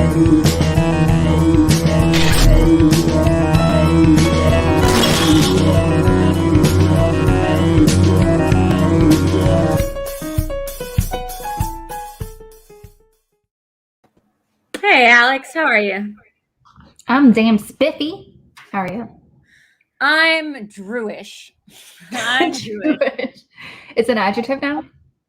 Hey Alex, how are you? I'm damn spiffy. How are you? I'm Drewish. I'm Jewish. It's an adjective now?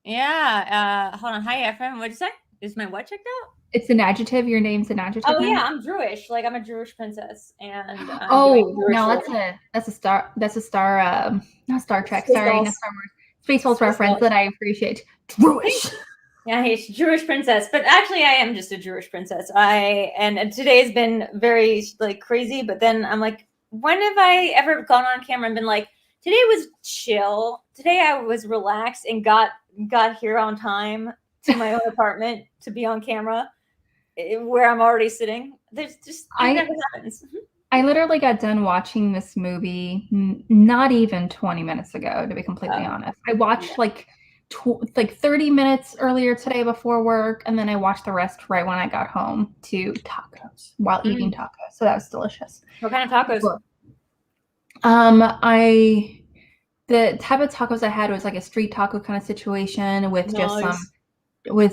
Yeah. Hold on. Hi, Ephraim. What'd you say? Is my what checked out? It's an adjective. Your name's an adjective Oh now? yeah, I'm Jewish. Like I'm a Jewish princess, and I'm doing no, Jewish that's a star. Not Star Trek. Spaceballs. Sorry, not Star Wars. Spaceballs reference that I appreciate. Jewish. Yeah, he's Jewish princess, but actually, I am just a Jewish princess. And today has been very like crazy. But then I'm like, when have I ever gone on camera and been like, today was chill. Today I was relaxed and got here on time to my own apartment to be on camera, where I'm already sitting. It never happens. I literally got done watching this movie not even 20 minutes ago, to be completely honest. I watched like 30 minutes earlier today before work, and then I watched the rest right when I got home to tacos while eating tacos. So that was delicious. What kind of tacos? The type of tacos I had was like a street taco kind of situation with just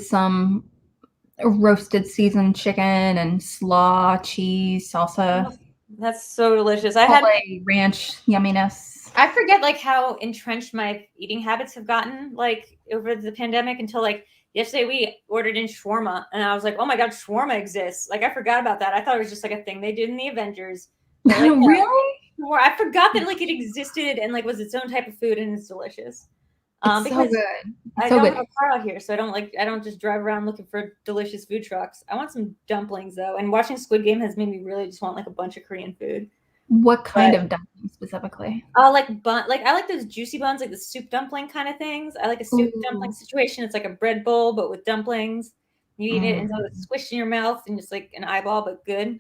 some roasted seasoned chicken and slaw, cheese, salsa. Oh, that's so delicious. I had ranch yumminess. I forget like how entrenched my eating habits have gotten like over the pandemic until like yesterday we ordered in shawarma and I was like, oh my God, shawarma exists. Like I forgot about that. I thought it was just like a thing they did in the Avengers. But, like, really? I forgot that like it existed and like was its own type of food and it's delicious. It's so good. I don't have a car out here, so I don't just drive around looking for delicious food trucks. I want some dumplings though, and watching Squid Game has made me really just want like a bunch of Korean food. What kind of dumplings specifically? I like those juicy buns, like the soup dumpling kind of things. I like a soup dumpling situation. It's like a bread bowl, but with dumplings. You eat it and it's squished in your mouth and just like an eyeball, but good.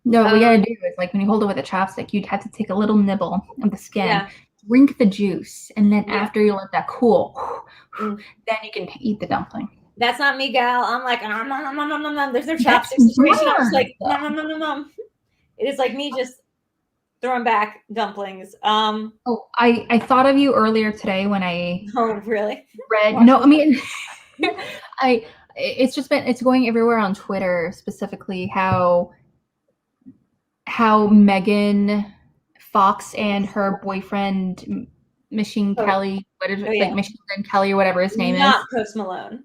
No, what you gotta do is like when you hold it with a chopstick, you'd have to take a little nibble of the skin, drink the juice, and then after you let that cool, then you can eat the dumpling. That's not me, gal. I'm like, nom, nom, nom, nom, nom, nom. There's no chopstick situation. I'm just like, nom, nom, nom, nom, nom. It is like me just throwing back dumplings. I thought of you earlier today when I really read. No, I mean, it's going everywhere on Twitter, specifically how Megan Fox and her boyfriend Machine Kelly, Machine Gun Kelly or whatever his name is. Not Post Malone.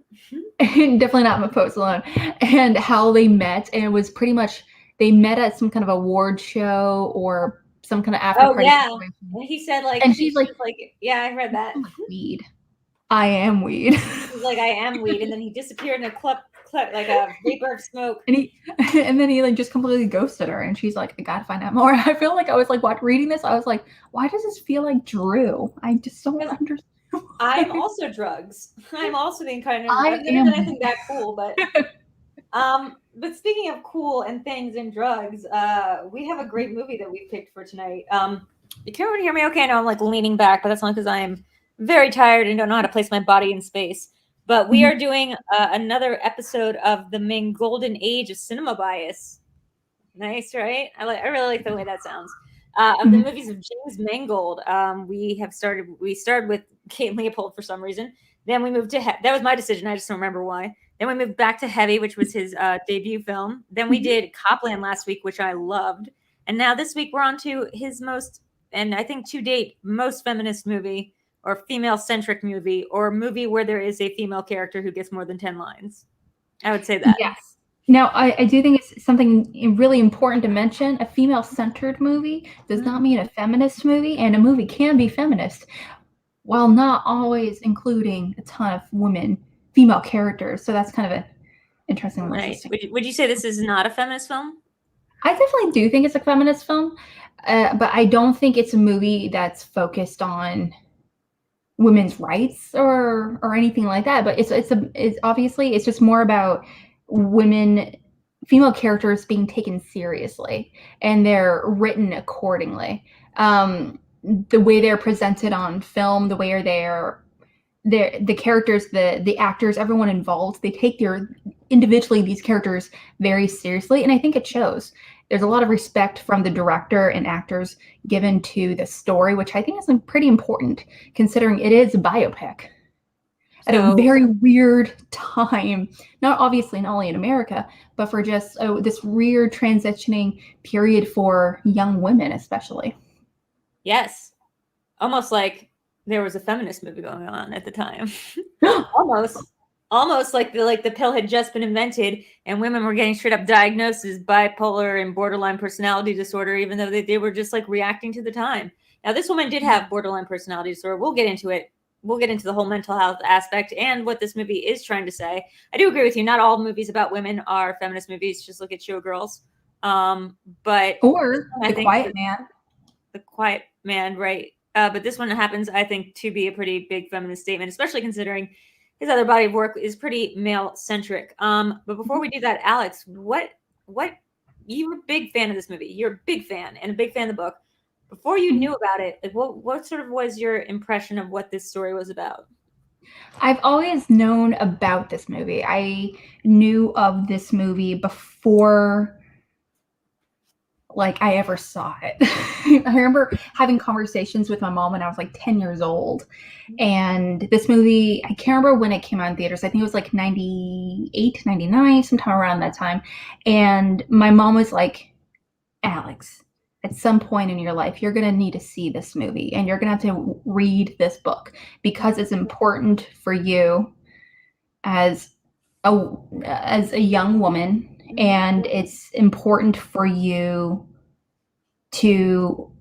Definitely not Post Malone. And how they met, and it was pretty much they met at some kind of award show or some kind of after party. Situation. And he said like, and she's like, yeah, I read that. Weed. I am weed. He's like, I am weed, and then he disappeared in a like a vapor of smoke. And then he like just completely ghosted her, and she's like, I gotta find out more. I feel like I was like reading this, I was like, why does this feel like Drew? I just don't understand. I'm also drugs. I'm also being kind of I've never done anything that cool, but speaking of cool and things and drugs, we have a great movie that we picked for tonight. You can hear me okay? I know I'm like leaning back, but that's only because I am very tired and don't know how to place my body in space. But we are doing another episode of the Mangolden Age of Cinema Bias. Nice, right? I really like the way that sounds. Of the movies of James Mangold. We started with Kate Leopold for some reason. Then we moved to that was my decision. I just don't remember why. Then we moved back to Heavy, which was his debut film. Then we did Copland last week, which I loved. And now this week we're on to his most, and I think to date, most feminist movie, or female-centric movie, or a movie where there is a female character who gets more than 10 lines. I would say that. Yes. Now, I do think it's something really important to mention. A female-centered movie does not mean a feminist movie, and a movie can be feminist while not always including a ton of female characters. So that's kind of an interesting. Right. Would you say this is not a feminist film? I definitely do think it's a feminist film, but I don't think it's a movie that's focused on women's rights or anything like that. But it's obviously it's just more about female characters being taken seriously, and they're written accordingly. The way they're presented on film, the way they're the characters, the actors, everyone involved, they take these characters very seriously, and I think it shows. There's a lot of respect from the director and actors given to the story, which I think is pretty important considering it is a biopic at a very weird time, not only in America, but for just this weird transitioning period for young women, especially. Yes. Almost like there was a feminist movie going on at the time. almost like the pill had just been invented and women were getting straight up diagnosed as bipolar and borderline personality disorder, even though they were just like reacting to the time. Now, this woman did have borderline personality disorder. We'll get into it. We'll get into the whole mental health aspect and what this movie is trying to say. I do agree with you. Not all movies about women are feminist movies. Just look at Showgirls. But The Quiet Man. The Quiet Man, right? But this one happens, I think, to be a pretty big feminist statement, especially considering his other body of work is pretty male-centric. But before we do that, Alex, what you were a big fan of this movie. You're a big fan and a big fan of the book. Before you knew about it, like what sort of was your impression of what this story was about? I've always known about this movie. I knew of this movie before I ever saw it. I remember having conversations with my mom when I was like 10 years old. And this movie, I can't remember when it came out in theaters. I think it was like 98, 99, sometime around that time. And my mom was like, Alex, at some point in your life, you're going to need to see this movie and you're going to have to read this book because it's important for you as a young woman. And it's important for you to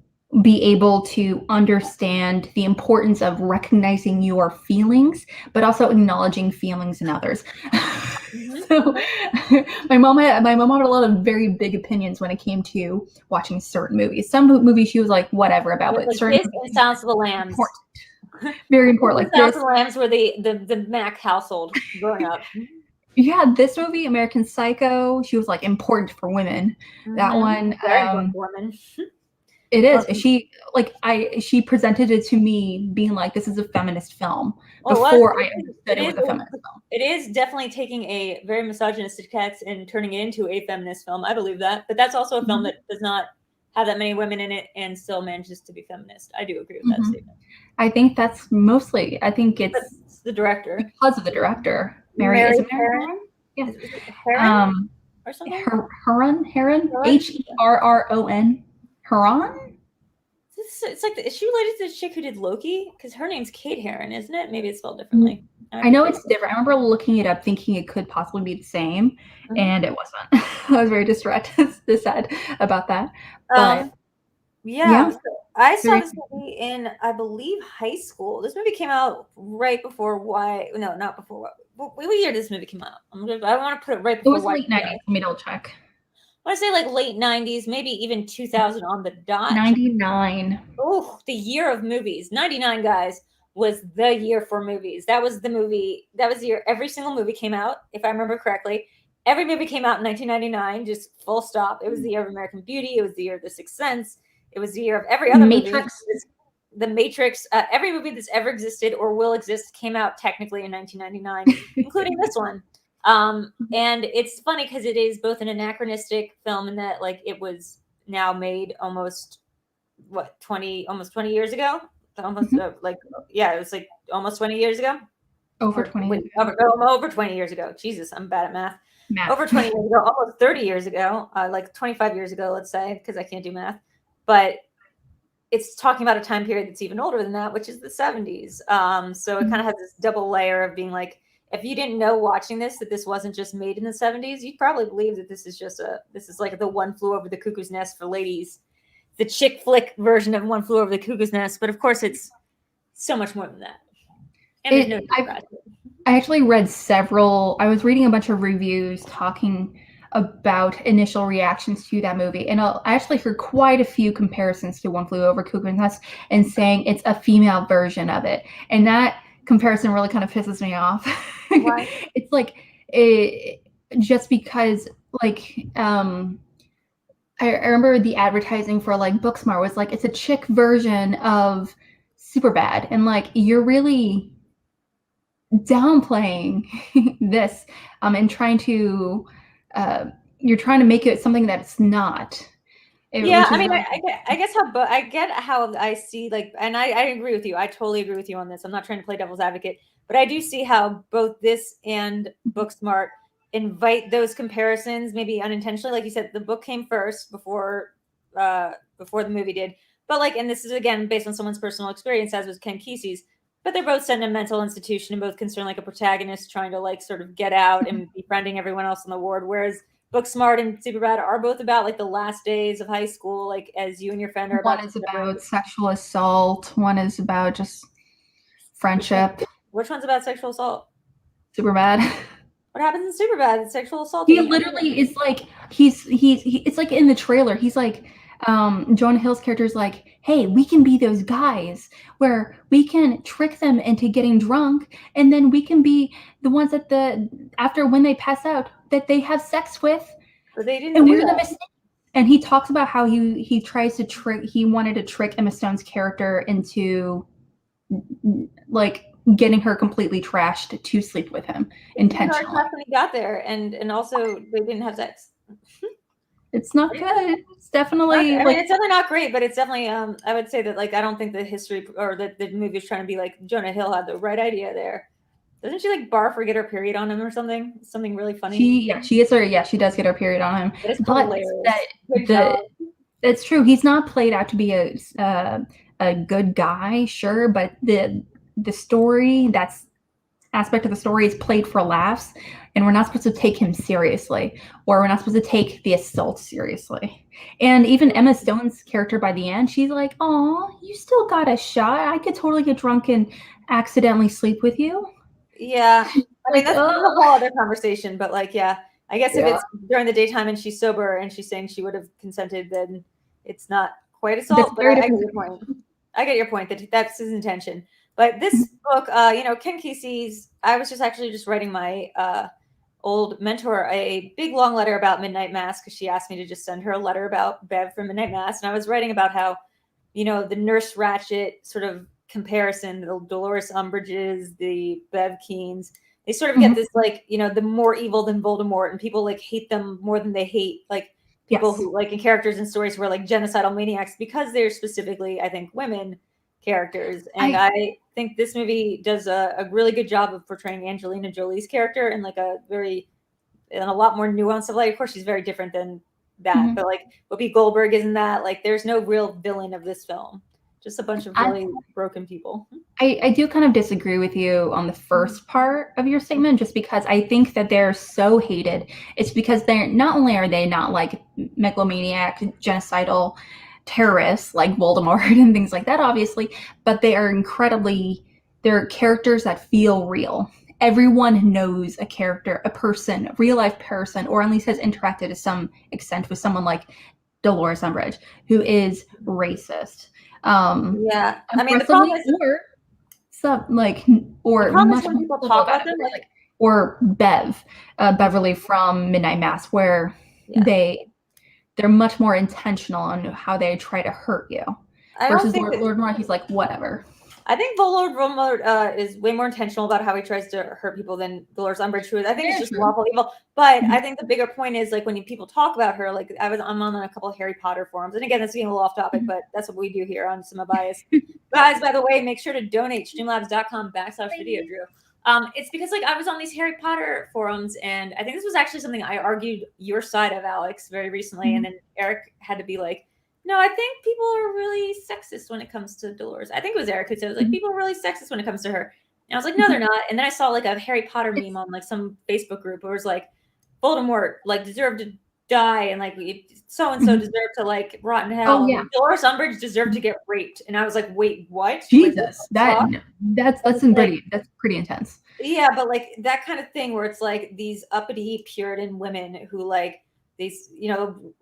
be able to understand the importance of recognizing your feelings, but also acknowledging feelings in others. So my mom had a lot of very big opinions when it came to watching certain movies. Some movies she was like, whatever about, but certain movies, Silence of the Lambs. Very important. Like Silence of the Lambs were the Mac household growing up. Yeah, this movie, American Psycho, she was like important for women. That one, very important for women. It is. She presented it to me being like, this is a feminist film before I understood it was a feminist film. It is definitely taking a very misogynistic text and turning it into a feminist film. I believe that. But that's also a film that does not have that many women in it and still manages to be feminist. I do agree with that statement. I think that's mostly, it's the director. Because of the director. Mary Herron? Yeah. Herron? Or something? Herron? Herron? Herron? It's like, is she related to the chick who did Loki? Because her name's Kate Herron, isn't it? Maybe it's spelled differently. I know it's different. I remember looking it up thinking it could possibly be the same, and it wasn't. I was very distressed about that. But, yeah. I saw this movie in, I believe, high school. This movie came out right before not before what year did this movie come out? I want to put it right before. It was late 90s. Let me double check. I want to say like late 90s, maybe even 2000 on the dot. 99. Oh, the year of movies. 99, guys, was the year for movies. That was the movie. That was the year every single movie came out, if I remember correctly. Every movie came out in 1999, just full stop. It was the year of American Beauty. It was the year of The Sixth Sense. It was the year of every other movie. The Matrix. Every movie that's ever existed or will exist came out technically in 1999, including this one. And it's funny because it is both an anachronistic film in that it was now made almost 20 years ago. Almost it was like almost 20 years ago. Over 20. Over 20 years ago. Jesus, I'm bad at math. Over 20 years ago, almost 30 years ago, like 25 years ago, let's say, because I can't do math. But it's talking about a time period that's even older than that, which is the 70s. So it kind of has this double layer of being like, if you didn't know watching this, that this wasn't just made in the 70s, you'd probably believe that this is like the One Flew Over the Cuckoo's Nest for ladies, the chick flick version of One Flew Over the Cuckoo's Nest. But of course, it's so much more than that. And I actually read I was reading a bunch of reviews talking about initial reactions to that movie. And I actually heard quite a few comparisons to One Flew Over Cuckoo's Nest and saying it's a female version of it. And that comparison really kind of pisses me off. Why? It's just because I remember the advertising for Booksmart was it's a chick version of Superbad. And you're really downplaying this, and trying to you're trying to make it something that it's not. Yeah, I mean, I guess I get how I see, like, and I agree with you. I totally agree with you on this. I'm not trying to play devil's advocate, but I do see how both this and Booksmart invite those comparisons, maybe unintentionally. Like you said, the book came first before the movie did. But like, and this is again based on someone's personal experience, as was Ken Kesey's. But they're both set in a mental institution and both concern like a protagonist trying to like sort of get out and befriending everyone else in the ward. Whereas Booksmart and Superbad are both about like the last days of high school, like as you and your friend are about. One is about sexual assault. One is about just friendship. Which one's about sexual assault? Superbad. What happens in Superbad? It's sexual assault. He literally is like he's it's like in the trailer. He's like Jonah Hill's character is like, hey, we can be those guys where we can trick them into getting drunk, and then we can be the ones that after when they pass out that they have sex with. But they didn't. And we're the mistake. And he talks about how he tries to trick. He wanted to trick Emma Stone's character into like getting her completely trashed to sleep with him intentionally. When he got there, and also they didn't have sex. It's not good. It's definitely. I mean, it's definitely not great, but it's definitely. I would say that like I don't think the history or that the movie is trying to be like Jonah Hill had the right idea there. Doesn't she like barf or get her period on him or something? Something really funny. She does get her period on him. It's hilarious. That's true. He's not played out to be a good guy, sure, but the story, that's aspect of the story is played for laughs, and we're not supposed to take him seriously, or we're not supposed to take the assault seriously. And even Emma Stone's character by the end, she's like, "Oh, you still got a shot. I could totally get drunk and accidentally sleep with you." Yeah, I mean that's a whole other conversation, but like, yeah, I guess if it's during the daytime and she's sober and she's saying she would have consented, then it's not quite assault. But I get your point. I get your point that that's his intention. But this book, Ken Kesey's, I was just writing my old mentor a big long letter about Midnight Mass because she asked me to just send her a letter about Bev from Midnight Mass, and I was writing about how, the Nurse Ratched sort of comparison, the Dolores Umbridges, the Bev Keens, they sort of get this like, the more evil than Voldemort, and people like hate them more than they hate like people who like in characters and stories who are like genocidal maniacs because they're specifically, I think, women characters. And I think this movie does a really good job of portraying Angelina Jolie's character in like a lot more nuanced of light. Of course, she's very different than that, but like Whoopi Goldberg isn't that. Like, there's no real villain of this film. Just a bunch of really broken people. I do kind of disagree with you on the first part of your statement, just because I think that they're so hated. It's because they're not only are they not like megalomaniac, genocidal terrorists like Voldemort and things like that, obviously, but they're characters that feel real. Everyone knows a character, a person, a real life person, or at least has interacted to some extent with someone like Dolores Umbridge, who is racist. I mean, the problem is, much when people talk about them, or Beverly from Midnight Mass, where they're much more intentional on how they try to hurt you. Versus Lord Voldemort, he's like, whatever. I think Lord Voldemort is way more intentional about how he tries to hurt people than Dolores Umbridge, who is, I think, is just lawful evil. But I think the bigger point is like when people talk about her, like I'm on a couple of Harry Potter forums, and again, that's getting a little off topic, but that's what we do here on Cinema Bias. Guys, by the way, make sure to donate streamlabs.com/VideoDrew. It's because like I was on these Harry Potter forums, and I think this was actually something I argued your side of, Alex, very recently, and then Eric had to be like, no, I think people are really sexist when it comes to Dolores. I think it was Eric who said, it was like, people are really sexist when it comes to her. And I was like, no, they're not. And then I saw like a Harry Potter meme on like some Facebook group where it was like, Voldemort like deserved to die, and like so-and-so deserved to like rot in hell. Oh, yeah. Dolores Umbridge deserved to get raped. And I was like, wait, what? Jesus, like, that's pretty intense. Yeah, but like that kind of thing where it's like these uppity Puritan women who like, these,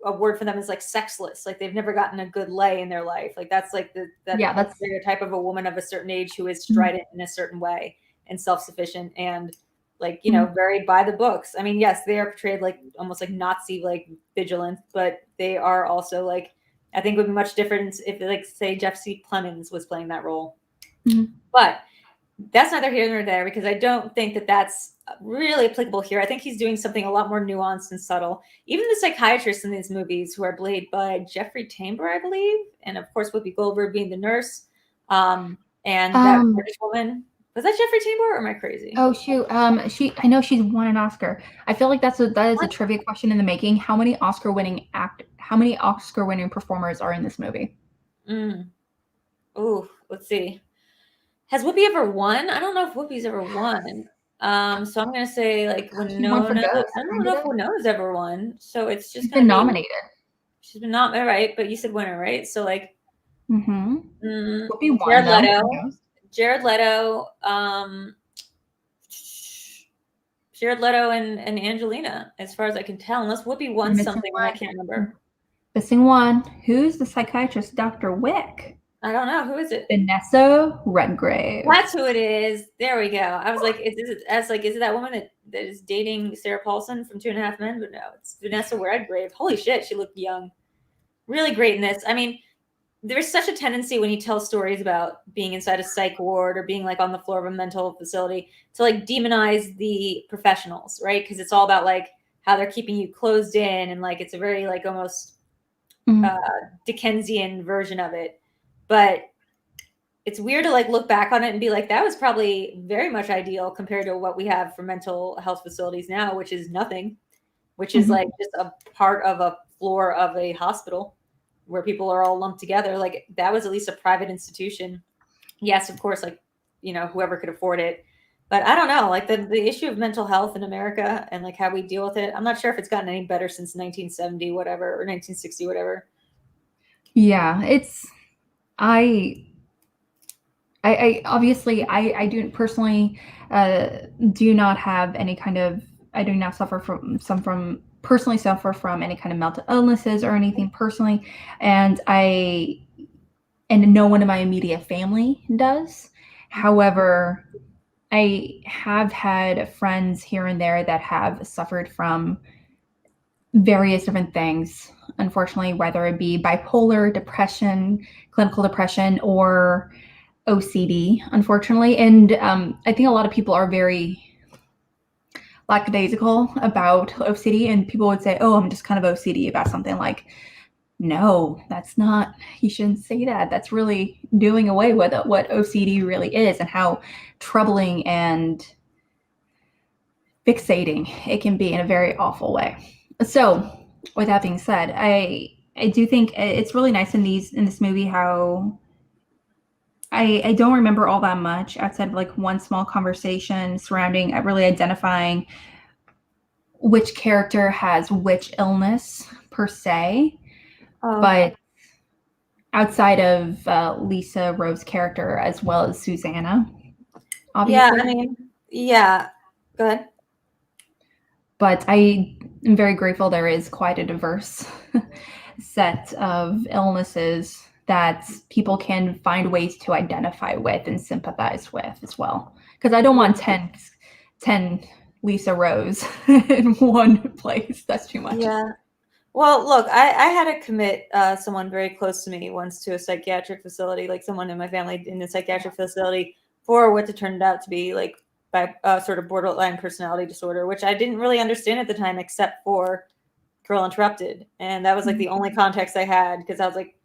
a word for them is like sexless. Like they've never gotten a good lay in their life. Like that's like that's stereotype of a woman of a certain age who is strident in a certain way and self-sufficient and like, very by the books. I mean, yes, they are portrayed like almost like Nazi, like vigilant, but they are also like, I think it would be much different if like say Jeff C. Plemons was playing that role. But that's neither here nor there, because I don't think that that's really applicable here. I think he's doing something a lot more nuanced and subtle. Even the psychiatrists in these movies, who are played by Jeffrey Tambor, I believe, and of course Whoopi Goldberg being the nurse, and that British woman. Was that Jeffrey Tambor, or am I crazy? Oh shoot, I know she's won an Oscar. I feel like that is a trivia question in the making. How many Oscar winning performers are in this movie? Ooh, let's see. Has Whoopi ever won? I don't know if Whoopi's ever won. So I'm gonna say like Winona. I don't know if Winona's ever won. So it's just gonna be nominated. She's been nominated, right? But you said winner, right? So like, Whoopi won. Jared Leto. Jared Leto. Jared Leto and Angelina, as far as I can tell, unless Whoopi won something and I can't remember. Missing one. Who's the psychiatrist, Dr. Wick? I don't know. Who is it? Vanessa Redgrave. That's who it is. There we go. I was like, is it that woman that is dating Sarah Paulson from 2.5 Men? But no, it's Vanessa Redgrave. Holy shit, she looked young. Really great in this. I mean, there's such a tendency when you tell stories about being inside a psych ward or being like on the floor of a mental facility to like demonize the professionals, right? Because it's all about like how they're keeping you closed in, and like it's a very like almost Dickensian version of it. But it's weird to like look back on it and be like, that was probably very much ideal compared to what we have for mental health facilities now, which is nothing, which is like just a part of a floor of a hospital where people are all lumped together. Like that was at least a private institution. Yes, of course, like, you know, whoever could afford it. But I don't know, like the issue of mental health in America and like how we deal with it, I'm not sure if it's gotten any better since 1970, whatever, or 1960, whatever. Yeah, it's, I obviously I do personally do not have any kind of, I do not personally suffer from any kind of mental illnesses or anything personally, and no one in my immediate family does. However, I have had friends here and there that have suffered from various different things, unfortunately, whether it be bipolar, depression, clinical depression, or OCD, unfortunately. And I think a lot of people are very lackadaisical about OCD, and people would say, oh, I'm just kind of OCD about something. Like, no, that's not, you shouldn't say that. That's really doing away with what OCD really is and how troubling and fixating it can be in a very awful way. So with that being said, I do think it's really nice in this movie how I don't remember all that much outside of like one small conversation surrounding really identifying which character has which illness per se. But outside of Lisa Rowe's character as well as Susanna, obviously. Yeah, I mean, yeah. Go ahead. But I am very grateful there is quite a diverse set of illnesses that people can find ways to identify with and sympathize with as well. Because I don't want 10 Lisa Rowes in one place. That's too much. Yeah. Well, look, I had to commit someone very close to me once to a psychiatric facility, like someone in my family in a psychiatric facility, for what it turned out to be like by sort of borderline personality disorder, which I didn't really understand at the time, except for Girl Interrupted. And that was like the only context I had, because I was like,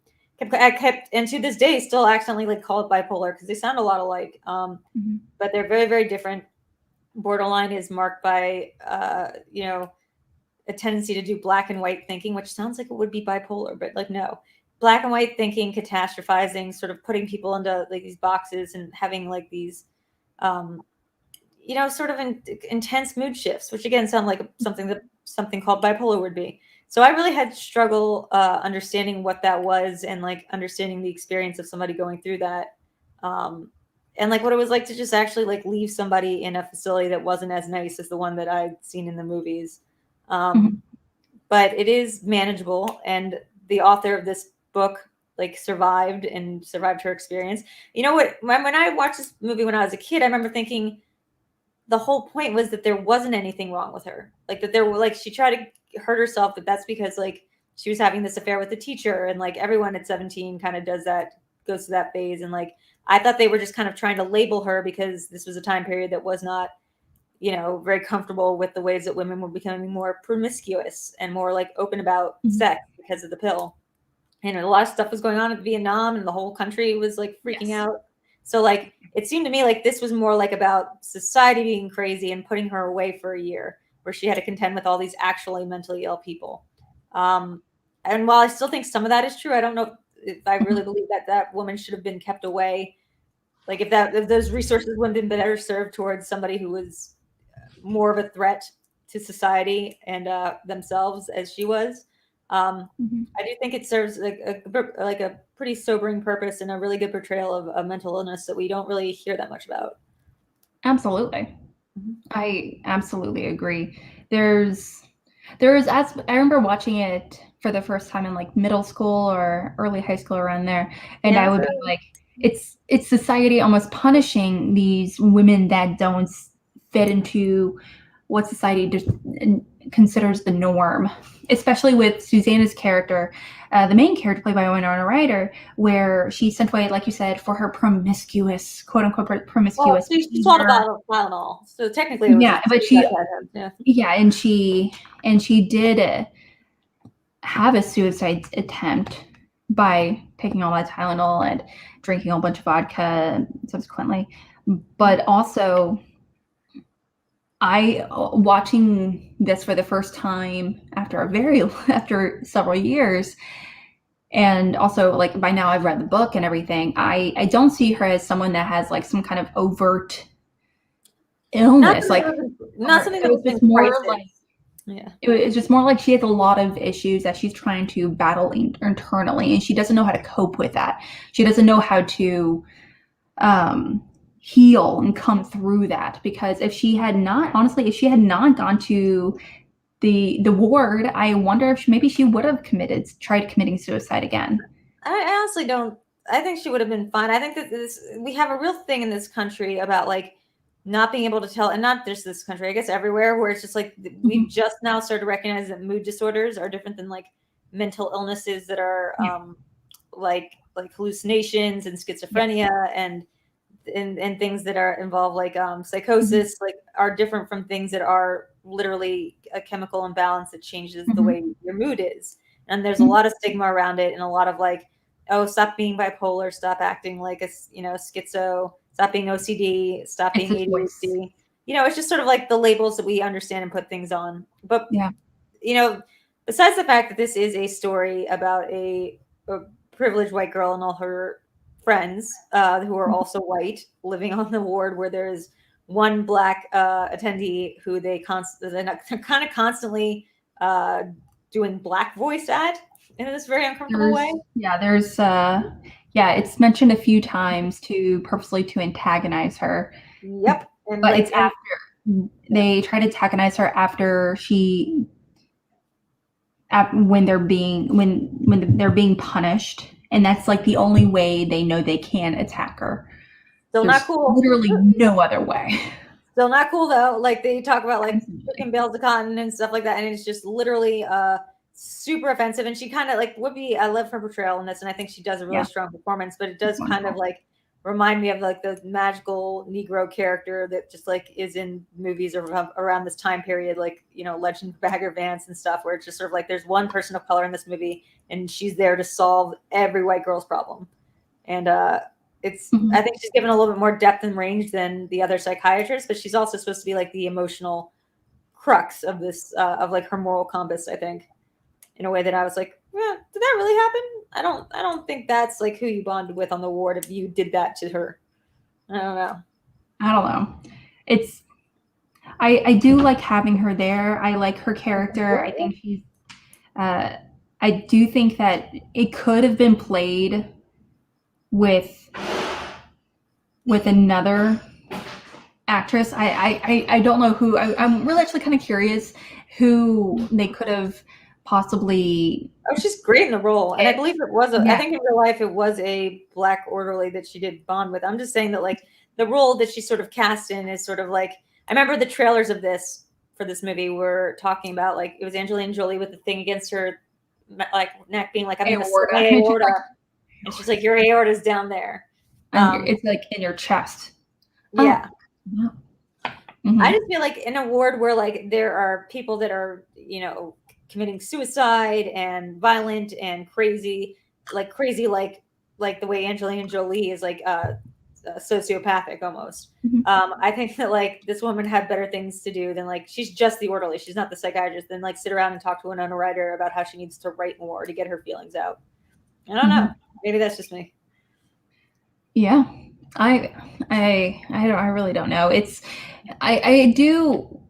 I kept, and to this day, still accidentally like call it bipolar because they sound a lot alike. But they're very, very different. Borderline is marked by, you know, a tendency to do black and white thinking, which sounds like it would be bipolar, but like, no, black and white thinking, catastrophizing, sort of putting people into like these boxes and having like these, you know, sort of intense mood shifts, which again sound like something called bipolar would be. So I really had struggle understanding what that was and like understanding the experience of somebody going through that. And like what it was like to just actually like leave somebody in a facility that wasn't as nice as the one that I'd seen in the movies. But it is manageable, and the author of this book like survived her experience. You know what, when I watched this movie when I was a kid, I remember thinking the whole point was that there wasn't anything wrong with her, like that there were like she tried to hurt herself, but that's because like she was having this affair with the teacher, and like everyone at 17 kind of does that goes through that phase. And like, I thought they were just kind of trying to label her because this was a time period that was not, you know, very comfortable with the ways that women were becoming more promiscuous and more like open about sex because of the pill. And a lot of stuff was going on in Vietnam, and the whole country was like freaking out. So like, it seemed to me like this was more like about society being crazy and putting her away for a year, where she had to contend with all these actually mentally ill people. And while I still think some of that is true, I don't know if I really believe that that woman should have been kept away. Like if those resources wouldn't have been better served towards somebody who was more of a threat to society and themselves as she was. I do think it serves like a pretty sobering purpose and a really good portrayal of a mental illness that we don't really hear that much about. Absolutely. I absolutely agree. There's as I remember watching it for the first time in like middle school or early high school around there, and I would be like, it's society almost punishing these women that don't fit into what society just considers the norm, especially with Susanna's character, the main character played by Winona Ryder, where she's sent away, like you said, for her promiscuous, quote unquote, promiscuous. Well, she swallowed a bottle of Tylenol, so technically, it was but she did have a suicide attempt by taking all that Tylenol and drinking a bunch of vodka subsequently, but also. Watching this for the first time after several years, and also like by now I've read the book and everything. I don't see her as someone that has like some kind of overt illness. Not something that was just more like, it's just more like she has a lot of issues that she's trying to battle internally, and she doesn't know how to cope with that. She doesn't know how to heal and come through that, because if she had not gone to the ward, I wonder if maybe she would have tried committing suicide again. I honestly don't. I think she would have been fine. I think that we have a real thing in this country about like not being able to tell, and not just this country, I guess everywhere, where it's just like we've just now started to recognize that mood disorders are different than like mental illnesses that are like hallucinations and schizophrenia and things that are involved like psychosis, like are different from things that are literally a chemical imbalance that changes the way your mood is. And there's a lot of stigma around it, and a lot of like, oh, stop being bipolar, stop acting like a schizo, stop being OCD, stop being ADHD. You know, it's just sort of like the labels that we understand and put things on. But you know, besides the fact that this is a story about a privileged white girl and all her friends who are also white living on the ward, where there is one black attendee who they're kind of constantly doing black voice at in this very uncomfortable way. It's mentioned a few times purposely to antagonize her. Yep. And but it's after they try to antagonize her after when they're being punished. And that's like the only way they know they can attack her. Still not cool. Literally no other way. Still not cool though. Like they talk about like picking bales of cotton and stuff like that, and it's just literally super offensive. And she kind of like I love her portrayal in this, and I think she does a really strong performance. But it does kind of like remind me of like the magical Negro character that just like is in movies around this time period, like, you know, Legend of Bagger Vance and stuff, where it's just sort of like there's one person of color in this movie and she's there to solve every white girl's problem. And it's I think she's given a little bit more depth and range than the other psychiatrists, but she's also supposed to be like the emotional crux of this of like her moral compass, I think, in a way that I was like, yeah, did that really happen? I don't think that's like who you bonded with on the ward if you did that to her. I don't know. It's I do like having her there. I like her character. I think she's I do think that it could have been played with another actress. I don't know who. I'm really actually kind of curious who they could have possibly. Oh, she's great in the role, and I believe it was. I think in real life it was a black orderly that she did bond with. I'm just saying that like the role that she sort of cast in is sort of like, I remember the trailers of this for this movie were talking about like it was Angelina Jolie with the thing against her like neck being like, I'm going to slay aorta. And she's like, your aorta's down there. And it's like in your chest. Yeah. Oh. Mm-hmm. I just feel like in a ward where like there are people that are, you know, committing suicide and violent and crazy like the way Angelina Jolie is like sociopathic almost. Mm-hmm. I think that like this woman had better things to do than like she's just the orderly. She's not the psychiatrist. Then like sit around and talk to Winona Ryder about how she needs to write more to get her feelings out. I don't know. Maybe that's just me. Yeah, I really don't know. I do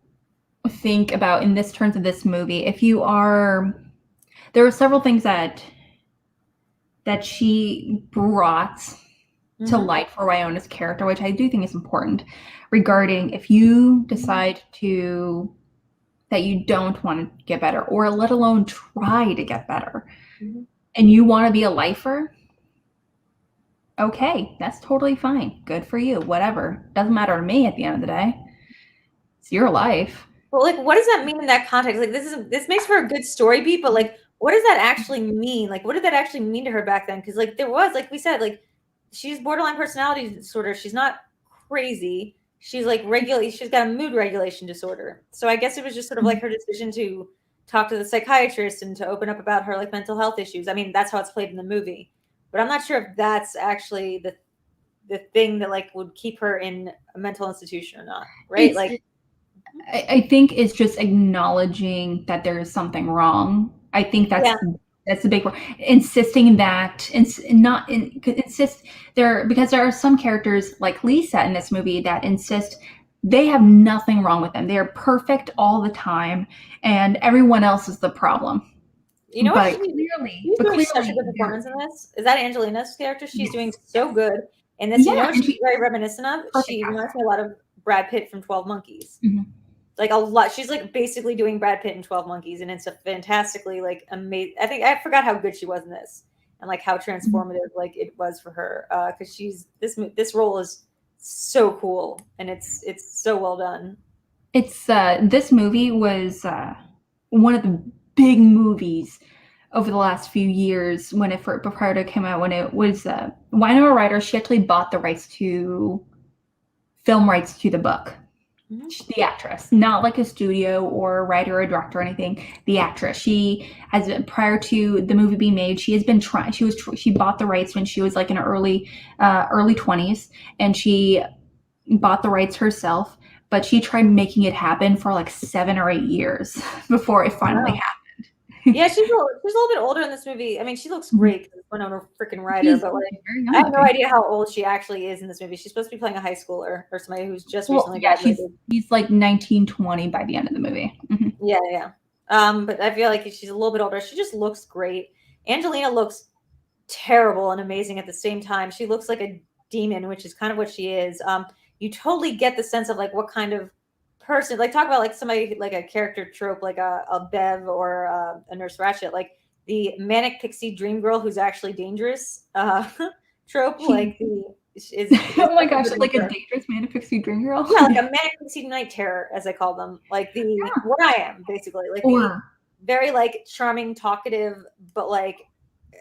think about in this terms of this movie. If you are, there are several things that she brought to light for Wyona's character, which I do think is important. Regarding if you decide that you don't want to get better, or let alone try to get better, and you want to be a lifer. Okay, that's totally fine. Good for you. Whatever. Doesn't matter to me at the end of the day. It's your life. Well, like, what does that mean in that context? Like, this makes for a good story beat, but like, what does that actually mean? Like, what did that actually mean to her back then? Because like, there was, like we said, like, she's borderline personality disorder. She's not crazy. She's like she's got a mood regulation disorder. So I guess it was just sort of like her decision to talk to the psychiatrist and to open up about her like mental health issues. I mean, that's how it's played in the movie. But I'm not sure if that's actually the thing that like would keep her in a mental institution or not, right? I think it's just acknowledging that there is something wrong. I think that's the big one. Insisting that insist there, because there are some characters like Lisa in this movie that insist they have nothing wrong with them. They're perfect all the time, and everyone else is the problem. You know what? She's doing such a good performance in this. Is that Angelina's character? She's doing so good. And this, you know what she's very reminiscent of? She reminds me a lot of Brad Pitt from 12 Monkeys. Like a lot. She's like basically doing Brad Pitt in 12 Monkeys. And it's a fantastically like amazing. I forgot how good she was in this and like how transformative like it was for her. Cause this role is so cool and it's so well done. It's this movie was one of the big movies over the last few years when it prior to came out, when it was Winona Ryder. She actually bought the film rights to the book. The actress, not like a studio or a writer or a director or anything. The actress, she has been, prior to the movie being made, she has been trying. She bought the rights when she was like in her early 20s, and she bought the rights herself. But she tried making it happen for like 7 or 8 years before it finally happened. Yeah, she's a little bit older in this movie. I mean, she looks great because Winona freaking Ryder, but like, I have no idea how old she actually is in this movie. She's supposed to be playing a high schooler or somebody who's just recently graduated. She's like 19, 20 by the end of the movie. Yeah. But I feel like she's a little bit older. She just looks great. Angelina looks terrible and amazing at the same time. She looks like a demon, which is kind of what she is. You totally get the sense of like what kind of person, like talk about like somebody like a character trope, like a Bev or a Nurse Ratched, like the manic pixie dream girl who's actually dangerous trope. Like oh my gosh, like a dangerous manic pixie dream girl. Yeah, like a manic pixie night terror, as I call them. Like what I am basically, like the very like charming, talkative, but like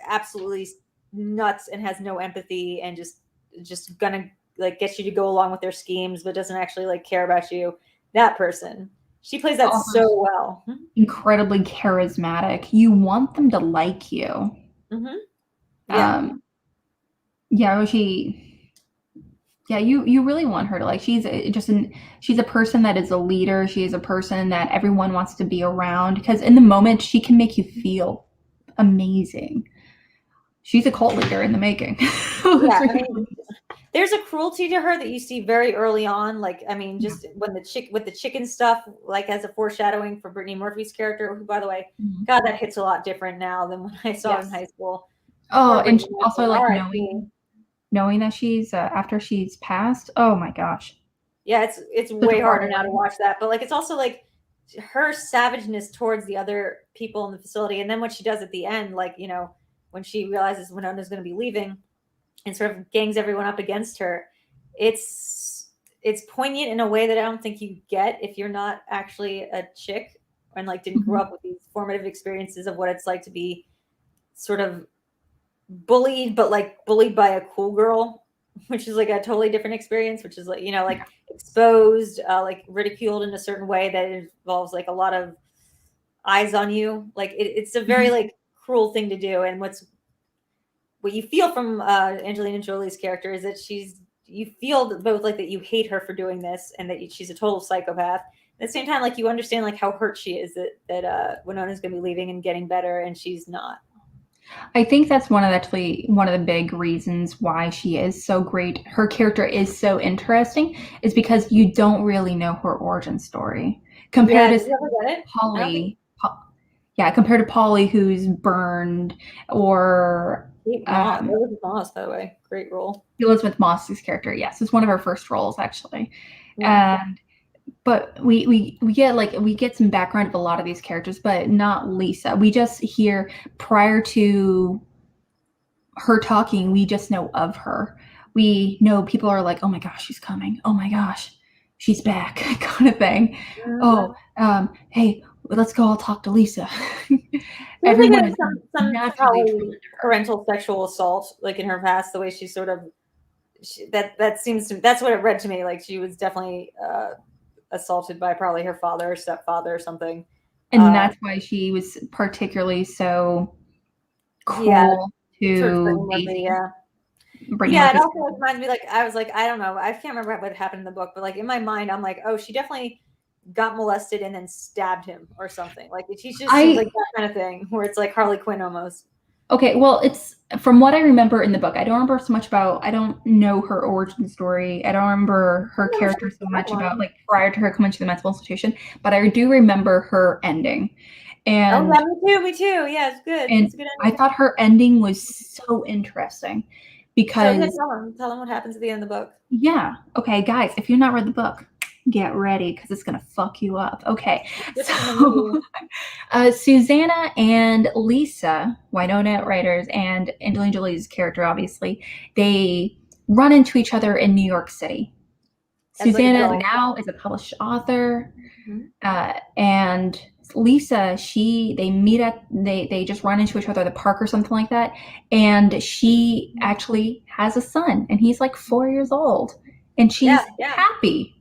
absolutely nuts and has no empathy and just gonna like get you to go along with their schemes, but doesn't actually like care about you. That person, she plays that so well. Incredibly charismatic. You want them to like you. You really want her to like. She's a person that is a leader. She is a person that everyone wants to be around because in the moment she can make you feel amazing. She's a cult leader in the making. I mean, there's a cruelty to her that you see very early on. Like, I mean, just when with the chicken stuff, like as a foreshadowing for Brittany Murphy's character, who, by the way, God, that hits a lot different now than when I saw in high school. Oh, and also like knowing that she's after she's passed. Oh my gosh. Yeah, it's way harder now to watch that. But like, it's also like her savageness towards the other people in the facility, and then what she does at the end, like, you know, when she realizes Winona's going to be leaving and sort of gangs everyone up against her. It's poignant in a way that I don't think you get if you're not actually a chick and like didn't grow up with these formative experiences of what it's like to be sort of bullied, but like bullied by a cool girl, which is like a totally different experience, which is like, you know, like exposed, like ridiculed in a certain way that involves like a lot of eyes on you. Like it's a very like cruel thing to do. And what you feel from Angelina Jolie's character is that you feel both like that you hate her for doing this and that she's a total psychopath. At the same time, like you understand like how hurt she is that Winona's going to be leaving and getting better, and she's not. I think that's one of the big reasons why she is so great. Her character is so interesting is because you don't really know her origin story compared to Polly. Compared to Polly, who's burned, or Elizabeth Moss, by the way, great role. Elizabeth Moss's character, yes, it's one of her first roles actually. Yeah. But we get some background of a lot of these characters, but not Lisa. We just hear prior to her talking, we just know of her. We know people are like, oh my gosh, she's coming. Oh my gosh, she's back, kind of thing. Oh, hey, let's go all talk to Lisa. Everyone is some probably parental sexual assault, like in her past, the way she sort of that seems to, that's what it read to me. Like she was definitely assaulted by probably her father or stepfather or something. And that's why she was particularly so cruel to Daisy. It also reminds me, like, I was like, I don't know, I can't remember what happened in the book, but like in my mind, I'm like, oh, she definitely got molested and then stabbed him or something. Like she's just seems like that kind of thing where it's like Harley Quinn almost. Okay, well, it's from what I remember in the book. I don't remember so much about. I don't know her origin story. I don't remember her character so much about like prior to her coming to the mental institution. But I do remember her ending. And me too. Yeah, it's good. And it's a good ending. I thought her ending was so interesting because tell them what happens at the end of the book. Yeah. Okay, guys, if you've not read the book, get ready because it's gonna fuck you up. Okay, so Susanna and Lisa, Winona Ryder's and Angelina Jolie's character, obviously, they run into each other in New York City. Susanna now is a published author, and Lisa, they just run into each other at the park or something like that, and she actually has a son, and he's like 4 years old, and she's happy.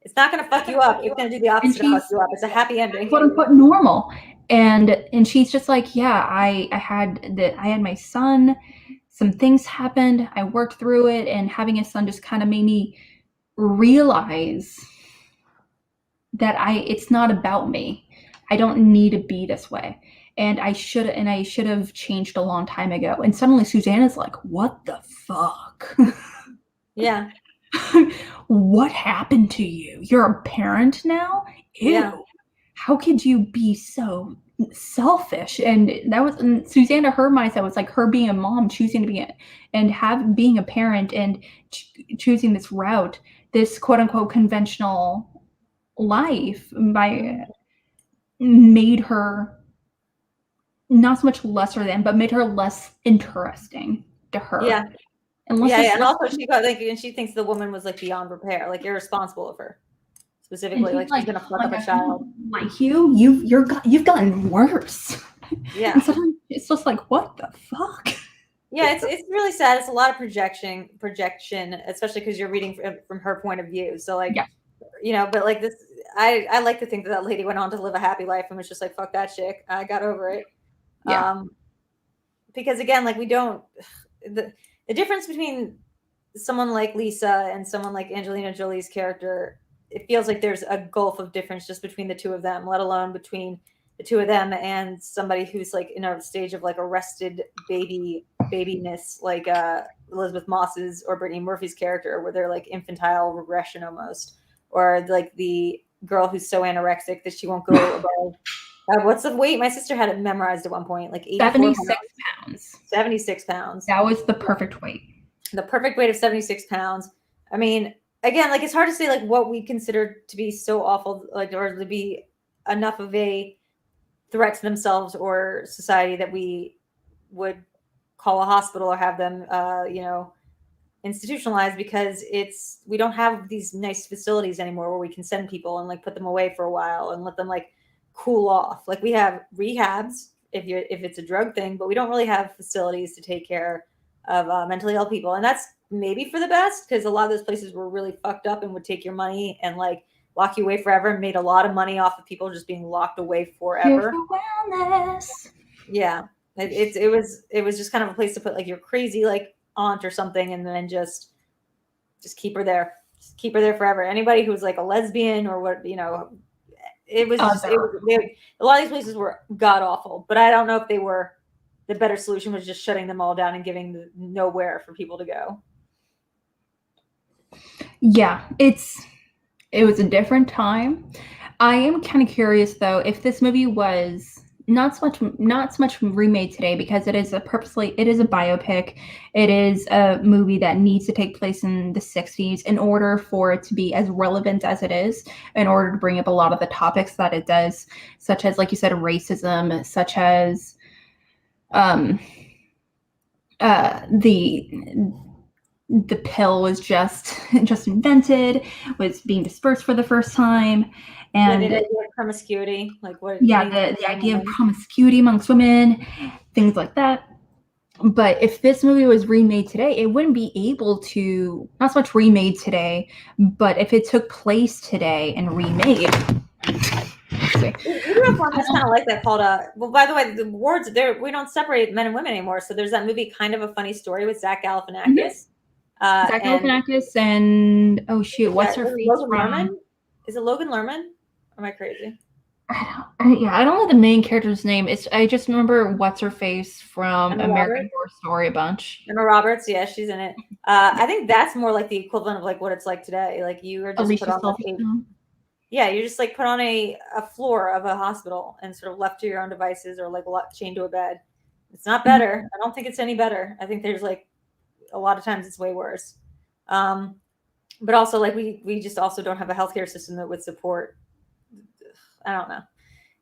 It's not going to fuck you up. It's going to do the opposite of fuck you up. It's a happy ending. Quote unquote normal. And she's just like, yeah, I had my son. Some things happened. I worked through it, and having a son just kind of made me realize that it's not about me. I don't need to be this way. And I should have changed a long time ago. And suddenly Susanna's like, what the fuck? Yeah. What happened to you? You're a parent now? Ew. Yeah. How could you be so selfish? And Susanna, her mindset was like her being a mom, choosing to be being a parent and choosing this route, this quote unquote conventional life made her not so much lesser than, but made her less interesting to her. Yeah. And also she thinks the woman was like beyond repair, like irresponsible of her, specifically, like she's gonna fuck up a child. Like you've gotten worse. Yeah, and sometimes it's just like, what the fuck? Yeah, it's really sad. It's a lot of projection, especially because you're reading from her point of view. So like, you know, but like this, I like to think that lady went on to live a happy life and was just like, fuck that chick. I got over it. Yeah. Because again, like we don't. The difference between someone like Lisa and someone like Angelina Jolie's character, it feels like there's a gulf of difference just between the two of them, let alone between the two of them and somebody who's like in a stage of like arrested babiness, like Elizabeth Moss's or Brittany Murphy's character, where they're like infantile regression almost, or like the girl who's so anorexic that she won't go above. What's the weight? My sister had it memorized at one point, like 76 pounds. 76 pounds. That was the perfect weight. The perfect weight of 76 pounds. I mean, again, like it's hard to say like what we consider to be so awful, like, or to be enough of a threat to themselves or society that we would call a hospital or have them, you know, institutionalized, because we don't have these nice facilities anymore where we can send people and like put them away for a while and let them like cool off. Like we have rehabs if it's a drug thing, but we don't really have facilities to take care of mentally ill people, and that's maybe for the best, because a lot of those places were really fucked up and would take your money and like lock you away forever, and made a lot of money off of people just being locked away forever. Yeah, it was just kind of a place to put like your crazy like aunt or something, and then just keep her there, forever. Anybody who was like a lesbian or what, it was just, a lot of these places were god awful, but I don't know if they were. The better solution was just shutting them all down and giving nowhere for people to go. Yeah, it was a different time. I am kind of curious though if this movie was not so much remade today, because it is a biopic. It is a movie that needs to take place in the 60s in order for it to be as relevant as it is, in order to bring up a lot of the topics that it does, such as, like you said, racism, such as the pill was just invented, was being dispersed for the first time, and the idea of promiscuity, like what? Yeah, the idea of promiscuity amongst women, things like that. But if this movie was remade today, it wouldn't be able to, not so much remade today, but if it took place today and remade. We grew up on this kind of like that called well, by the way, the words there, we don't separate men and women anymore. So there's that movie Kind of a Funny Story with Zach Galifianakis. Zach Galifianakis and oh shoot, what's her face Logan from? Lerman? Is it Logan Lerman? Or am I crazy? I don't know the main character's name. I just remember what's her face from American Horror Story a bunch. Emma Roberts, yeah, she's in it. I think that's more like the equivalent of like what it's like today. Like you are just Alicia put on yeah, you're just like put on a floor of a hospital and sort of left to your own devices, or like chained to a bed. It's not better. I don't think it's any better. I think there's like a lot of times it's way worse. But also like we just also don't have a healthcare system that would support. I don't know.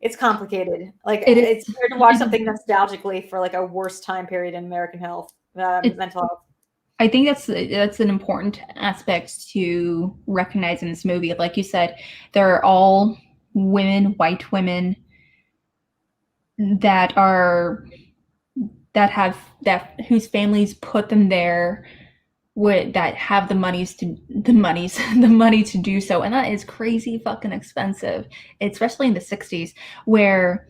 It's complicated. Like it's weird to watch something nostalgically for like a worse time period in American health, mental health. I think that's an important aspect to recognize in this movie. Like you said, they're all women, white women whose families put them there, that have the money to do so, and that is crazy fucking expensive, especially in the 60s, where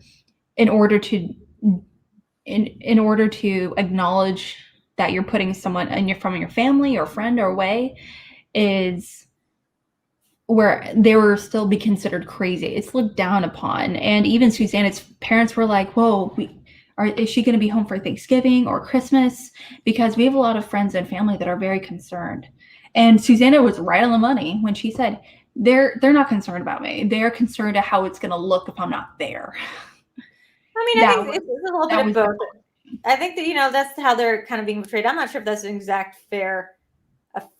in order to acknowledge that you're putting someone from your family or friend or away, is where they were still be considered crazy. It's looked down upon. And even Susanna's parents were like, whoa, is she going to be home for Thanksgiving or Christmas? Because we have a lot of friends and family that are very concerned. And Susanna was right on the money when she said, they're not concerned about me. They're concerned at how it's going to look if I'm not there. I mean, I think it's a little bit of both. I think that, that's how they're kind of being portrayed. I'm not sure if that's an exact fair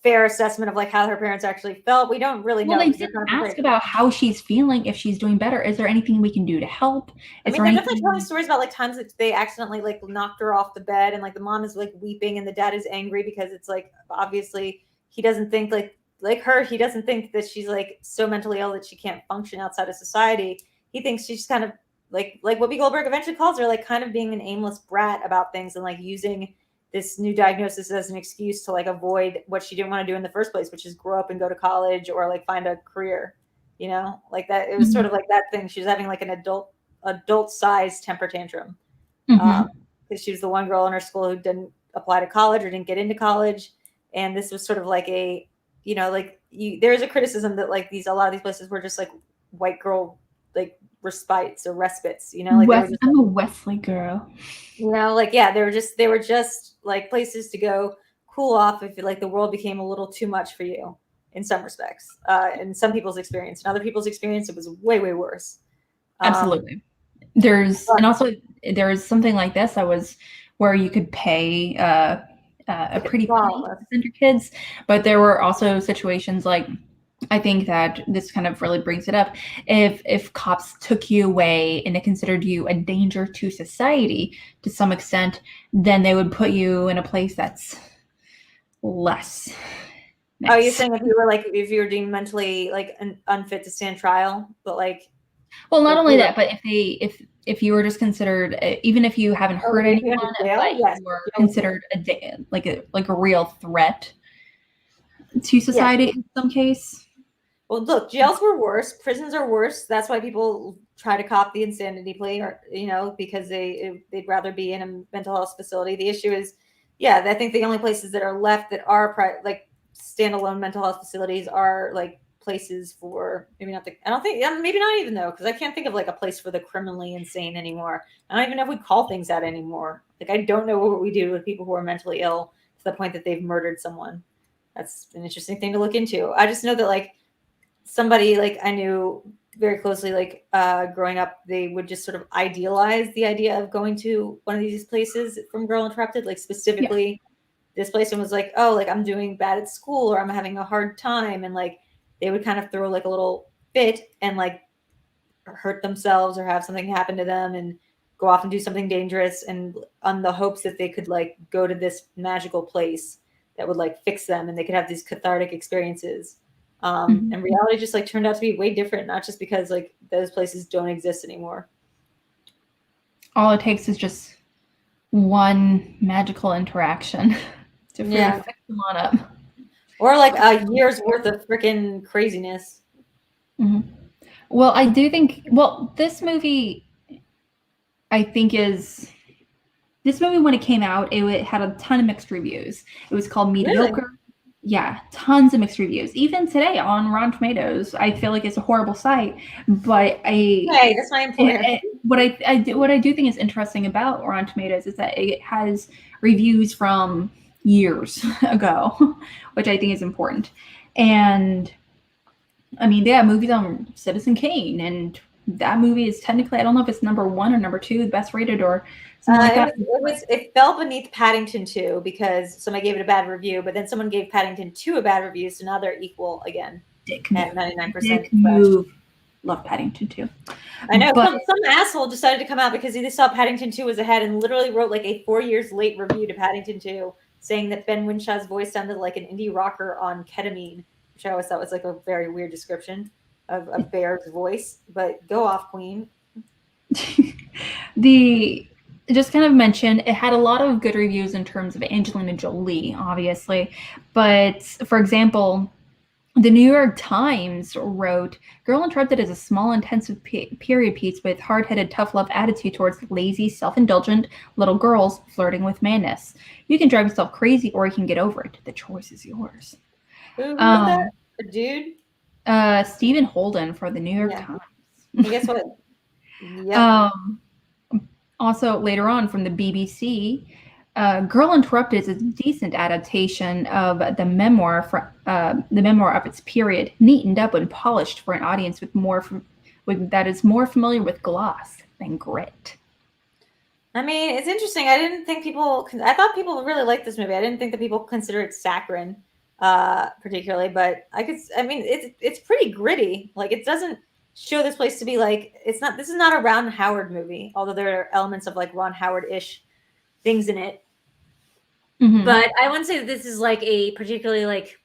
assessment of like how her parents actually felt. We don't really know. Well, they didn't ask about how she's feeling, if she's doing better. Is there anything we can do to help? They're definitely telling stories about like times that they accidentally like knocked her off the bed, and like the mom is like weeping and the dad is angry because it's like obviously he doesn't think like her. He doesn't think that she's like so mentally ill that she can't function outside of society. He thinks she's kind of like Whoopi Goldberg eventually calls her, like kind of being an aimless brat about things and like using this new diagnosis as an excuse to like avoid what she didn't want to do in the first place, which is grow up and go to college or like find a career, like that. It was sort of like that thing. She was having like an adult sized temper tantrum because she was the one girl in her school who didn't apply to college or didn't get into college. And this was sort of like a, there's a criticism that like a lot of these places were just like white girl, like respites or respites, like I'm a Wesley girl. They were just like places to go cool off if like the world became a little too much for you in some respects. In some people's experience, in other people's experience, it was way, way worse. Absolutely. There's something like this that was where you could pay a pretty penny to send your kids, but there were also situations like, I think that this kind of really brings it up. If cops took you away and they considered you a danger to society to some extent, then they would put you in a place that's less nice. Oh, you're saying if you were deemed mentally like unfit to stand trial, but like Well, not only that, but if you were just considered, even if you haven't hurt anyone, but you were considered like a real threat to society in some case. Well, look, jails were worse. Prisons are worse. That's why people try to cop the insanity plea, or because they'd rather be in a mental health facility. The issue is, I think the only places that are left that are like standalone mental health facilities are like places for maybe not even though, because I can't think of like a place for the criminally insane anymore. I don't even know if we call things that anymore. Like, I don't know what we do with people who are mentally ill to the point that they've murdered someone. That's an interesting thing to look into. I just know that like somebody like I knew very closely, like growing up, they would just sort of idealize the idea of going to one of these places from Girl Interrupted, like specifically this place, and was like, oh, like I'm doing bad at school or I'm having a hard time, and like they would kind of throw like a little fit and like hurt themselves or have something happen to them and go off and do something dangerous, and on the hopes that they could like go to this magical place that would like fix them and they could have these cathartic experiences. And reality just like turned out to be way different, not just because like those places don't exist anymore. All it takes is just one magical interaction to fix them on up. Or like a year's worth of freaking craziness. Mm-hmm. Well, I do think, this movie, I think this movie when it came out, it had a ton of mixed reviews. It was called mediocre. Really? Yeah, tons of mixed reviews. Even today on Rotten Tomatoes, I feel like it's a horrible site. But hey, that's my employer. What I do think is interesting about Rotten Tomatoes is that it has reviews from years ago, which I think is important. And I mean, they have movies on Citizen Kane, and that movie is technically, I don't know if it's number 1 or number 2, the best rated or something like that. It fell beneath Paddington 2 because somebody gave it a bad review, but then someone gave Paddington 2 a bad review, so now they're equal again at 99%. Dick move. Love Paddington 2. I know, but some asshole decided to come out because he saw Paddington 2 was ahead and literally wrote like a 4 years late review to Paddington 2 saying that Ben Winshaw's voice sounded like an indie rocker on ketamine, which I always thought was like a very weird description of a bear's voice. But go off, Queen. Just kind of mention, it had a lot of good reviews in terms of Angelina Jolie, obviously. But for example, the New York Times wrote, Girl Interrupted is a small, intensive period piece with hard-headed, tough love attitude towards lazy, self-indulgent little girls flirting with madness. You can drive yourself crazy or you can get over it. The choice is yours. Who wrote that? A dude? Stephen Holden for the New York Times. And guess what? Yeah. Also, later on from the BBC, Girl Interrupted is a decent adaptation of the memoir of its period, neatened up and polished for an audience that is more familiar with gloss than grit. I mean, it's interesting. I thought people really liked this movie. I didn't think that people consider it saccharine, particularly, but it's pretty gritty. Like, it doesn't show this place to be like, this is not a Ron Howard movie, although there are elements of like Ron Howard-ish things in it. Mm-hmm. But I wouldn't say that this is like a particularly like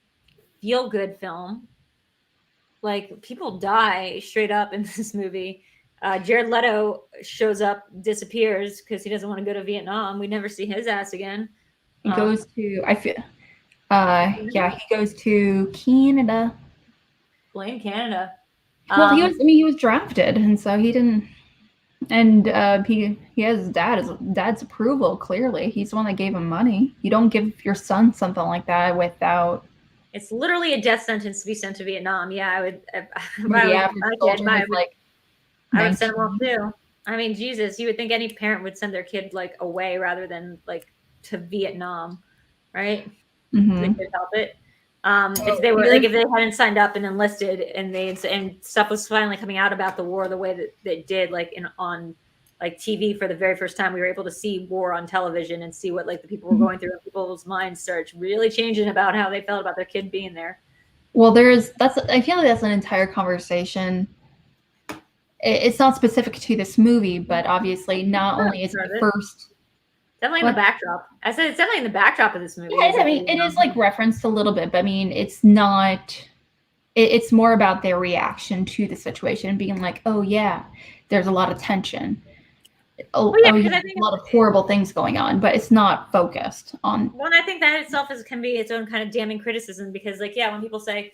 feel-good film. Like, people die straight up in this movie. Jared Leto shows up, disappears because he doesn't want to go to Vietnam. We never see his ass again. He goes to, he goes to Canada. Blame Canada. Well, he was drafted, and so he didn't. And he has dad's approval. Clearly, he's the one that gave him money. You don't give your son something like that without. It's literally a death sentence to be sent to Vietnam. Yeah, I would. I would send them off too. I mean, Jesus, you would think any parent would send their kid like away rather than like to Vietnam, right? Mm-hmm. They could help it. If they hadn't signed up and enlisted and stuff was finally coming out about the war the way that it did, like on like TV for the very first time, we were able to see war on television and see what like the people were going through, and people's minds started really changing about how they felt about their kid being there. Well, I feel like that's an entire conversation. It's not specific to this movie, but obviously not only is it the first. Definitely in the backdrop. I said it's definitely in the backdrop of this movie. Yeah, I mean, it is like referenced a little bit, but I mean, it's not it's more about their reaction to the situation, being like, oh yeah, there's a lot of tension. Oh yeah, there's a lot of horrible things going on, but it's not focused on. Well, and I think that itself can be its own kind of damning criticism, because like, yeah, when people say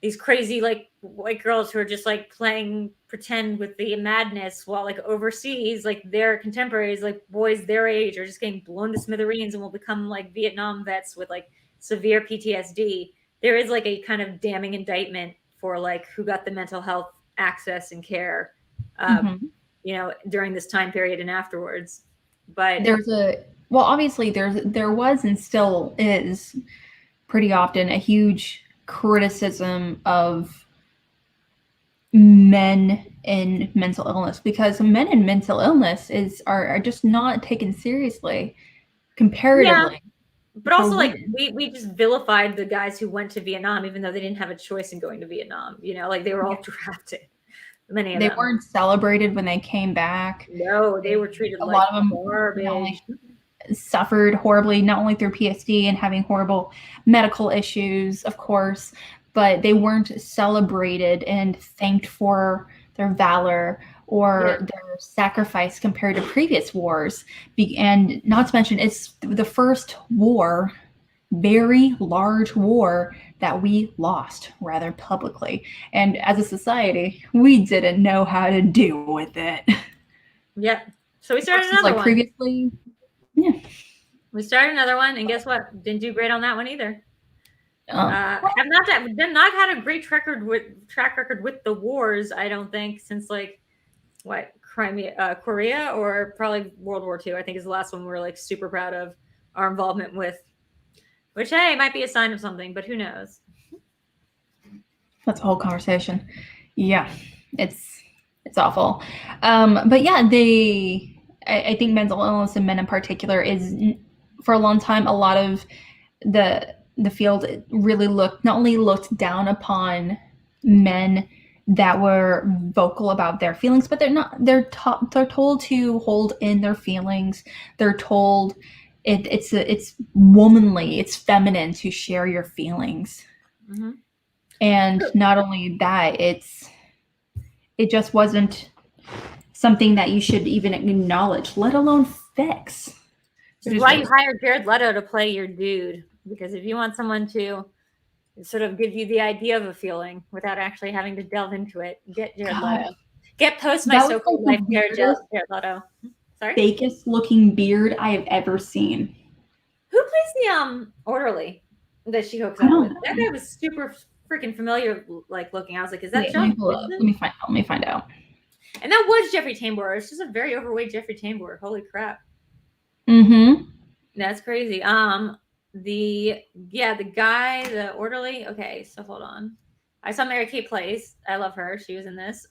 these crazy like white girls who are just like playing pretend with the madness, while like overseas, like their contemporaries, like boys their age, are just getting blown to smithereens and will become like Vietnam vets with like severe PTSD. There is like a kind of damning indictment for like who got the mental health access and care, you know, during this time period and afterwards. But obviously there was and still is pretty often a huge criticism of men in mental illness, because men in mental illness are just not taken seriously comparatively. Yeah. But also, like, we just vilified the guys who went to Vietnam, even though they didn't have a choice in going to Vietnam. You know, like they were all drafted. Many of them. They weren't celebrated when they came back. No, they were treated a like lot of them garbage. Suffered horribly, not only through PSD and having horrible medical issues, of course, but they weren't celebrated and thanked for their valor or their sacrifice compared to previous wars. And not to mention, it's the first war, very large war, that we lost rather publicly. And as a society, we didn't know how to deal with it. Yep. So we started another one. Previously, yeah. We started another one, and guess what? Didn't do great on that one either. Have not had a great track record with the wars, I don't think, since like what, Crimea, Korea, or probably World War II. I think is the last one we're like super proud of our involvement with. Which, hey, might be a sign of something, but who knows? That's a whole conversation. Yeah, it's awful. But yeah, I think mental illness in men in particular is, for a long time, a lot of the field really not only looked down upon men that were vocal about their feelings, but they're told to hold in their feelings. They're told it's womanly, it's feminine to share your feelings. Mm-hmm. And not only that, it just wasn't something that you should even acknowledge, let alone fix. Which is why you hired Jared Leto to play your dude, because if you want someone to sort of give you the idea of a feeling without actually having to delve into it, get Jared Leto. Get post my so-called life Jared Leto. Sorry? Fakest looking beard I have ever seen. Who plays the orderly that she hooks up with? That guy was super freaking familiar, like looking. I was like, is that John? Let me find out. And that was Jeffrey Tambor. It's just a very overweight Jeffrey Tambor. Holy crap. Mm-hmm. That's crazy. The guy, the orderly. Okay, so hold on. I saw Mary Kate Place. I love her. She was in this.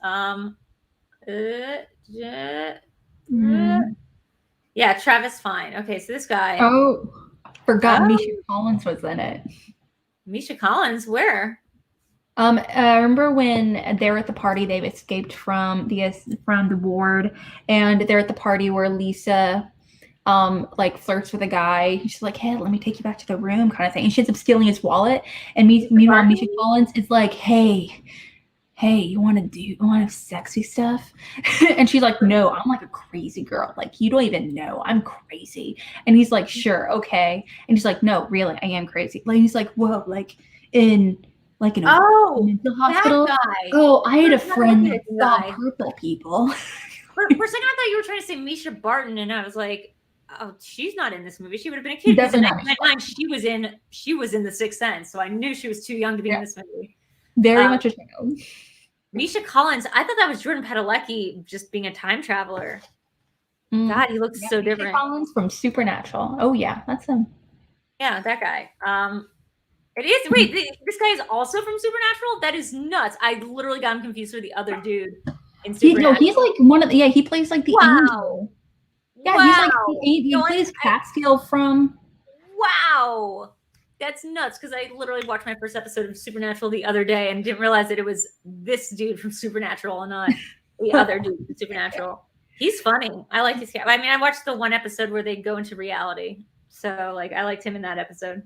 Yeah, Travis Fine. Okay, so this guy. Oh, forgot Misha Collins was in it. Misha Collins, where? I remember when they were at the party, they've escaped from the ward, and they're at the party where Lisa like flirts with a guy. She's like, hey, let me take you back to the room, kind of thing. And she ends up stealing his wallet. And meanwhile, Misha Collins is like, hey, you want to sexy stuff? And she's like, no, I'm like a crazy girl. Like, you don't even know, I'm crazy. And he's like, sure, okay. And he's like, no, really, I am crazy. Like, he's like, whoa, like in a mental hospital. That guy. Oh, I had a friend that saw purple people. For a second, I thought you were trying to say Misha Barton, and I was like, oh, she's not in this movie. She would have been a kid. She was in The Sixth Sense, so I knew she was too young to be in this movie. Very much a child. Misha Collins, I thought that was Jordan Padalecki just being a time traveler. God, he looks so different. Misha Collins from Supernatural. Oh yeah, that's him. Yeah, that guy. It is. Wait, this guy is also from Supernatural? That is nuts. I literally got him confused with the other dude in Supernatural. He's like one of the. Yeah, he plays like the angel. Yeah, he's like he plays Catskill from. Wow, that's nuts. Because I literally watched my first episode of Supernatural the other day and didn't realize that it was this dude from Supernatural and not the other dude from Supernatural. He's funny. I like his. I mean, I watched the one episode where they go into reality, so like I liked him in that episode.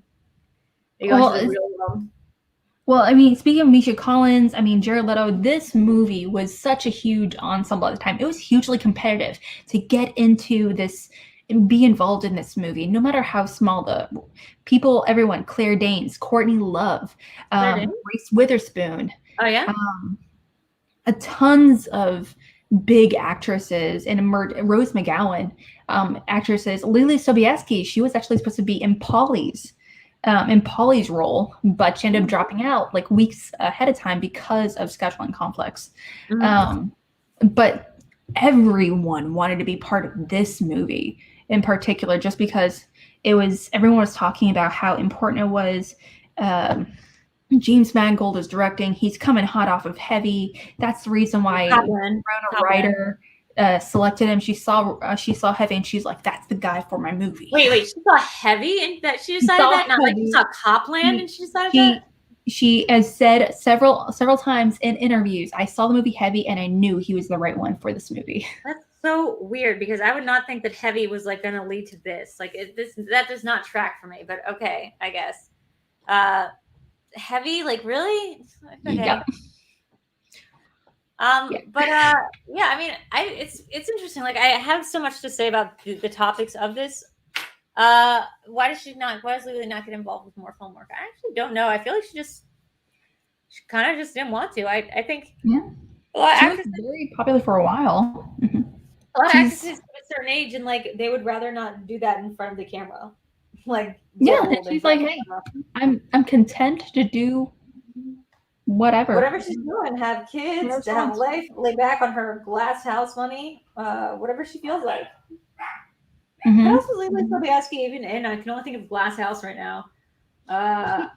They go into the real world. Well, I mean, speaking of Misha Collins, I mean, Jared Leto, this movie was such a huge ensemble at the time. It was hugely competitive to get into this and be involved in this movie, no matter how small the people, everyone, Claire Danes, Courtney Love, Reese Witherspoon, Oh yeah. Tons of big actresses and Rose McGowan, actresses. Lily Sobieski, she was actually supposed to be in Polly's role, but she ended up dropping out like weeks ahead of time because of scheduling conflicts. But everyone wanted to be part of this movie in particular, just because everyone was talking about how important it was. James Mangold is directing. He's coming hot off of Heavy. That's the reason why Winona Ryder selected him. She saw Heavy, and she's like, "That's the guy for my movie." Wait, she saw Heavy, and that she decided that. Not like she saw Copland, and she decided that. She has said several times in interviews, "I saw the movie Heavy, and I knew he was the right one for this movie." That's so weird, because I would not think that Heavy was like going to lead to this. Like that does not track for me. But okay, I guess. Heavy, like really? Okay. Yeah. But yeah, I mean, it's interesting. Like, I have so much to say about the topics of this. Why does Lily not get involved with more film work? I actually don't know. I feel like she kind of just didn't want to. I think she was very popular for a while. A lot of actresses at a certain age, and like they would rather not do that in front of the camera. Like, she's like, "Hey, I'm content to do whatever she's doing, have kids, to have a life, lay back on her glass house money, whatever she feels like." What else was Lily Sobieski even in? I can only think of Glass House right now. I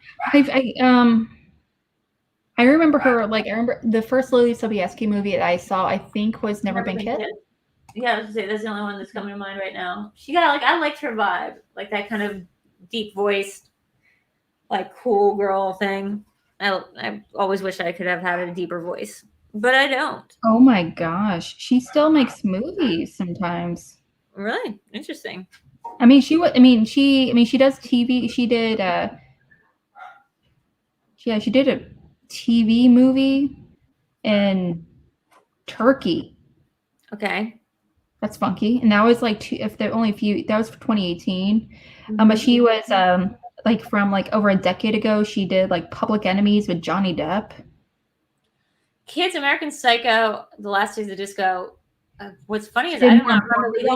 remember her. Like, I remember the first Lily Sobieski movie that I saw, I think, was Never Been Kissed. Yeah, I was gonna say that's the only one that's coming to mind right now. She got like, I liked her vibe, like that kind of deep voiced, like cool girl thing. I always wish I could have had a deeper voice, but I don't. Oh my gosh, she still makes movies sometimes. Really interesting. I mean, she does TV. She did she did a TV movie in Turkey. Okay. That's funky. And that was like that was for 2018. But she was like from like over a decade ago, she did like Public Enemies with Johnny Depp. Kids, American Psycho, The Last Days of Disco. What's funny is I don't remember Wait,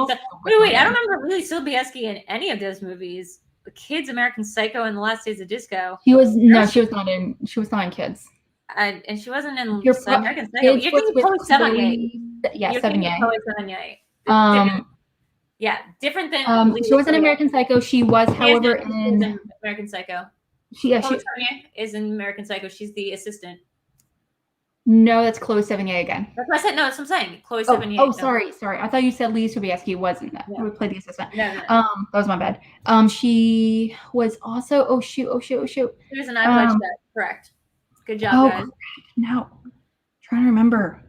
I don't remember Lily Sobieski in any of those movies. The Kids, American Psycho, and The Last Days of Disco. She was not in Kids. And she wasn't in American Psycho. You're thinking Chloe Sevigny. Yeah, Sevigny. Chloe Sevigny. Yeah, different than she was in American Psycho. She was, however, in American Psycho. She is in American Psycho. She's the assistant. No, that's Chloe Sevigny again. That's what I said. No, that's what I'm saying. Chloe Sevigny. Oh, sorry. I thought you said Lily Sobieski wasn't that. Who played the assistant. No. That was my bad. She was also. Oh shoot. She was an Untitled Chapter. Correct. Good job, guys. No, trying to remember.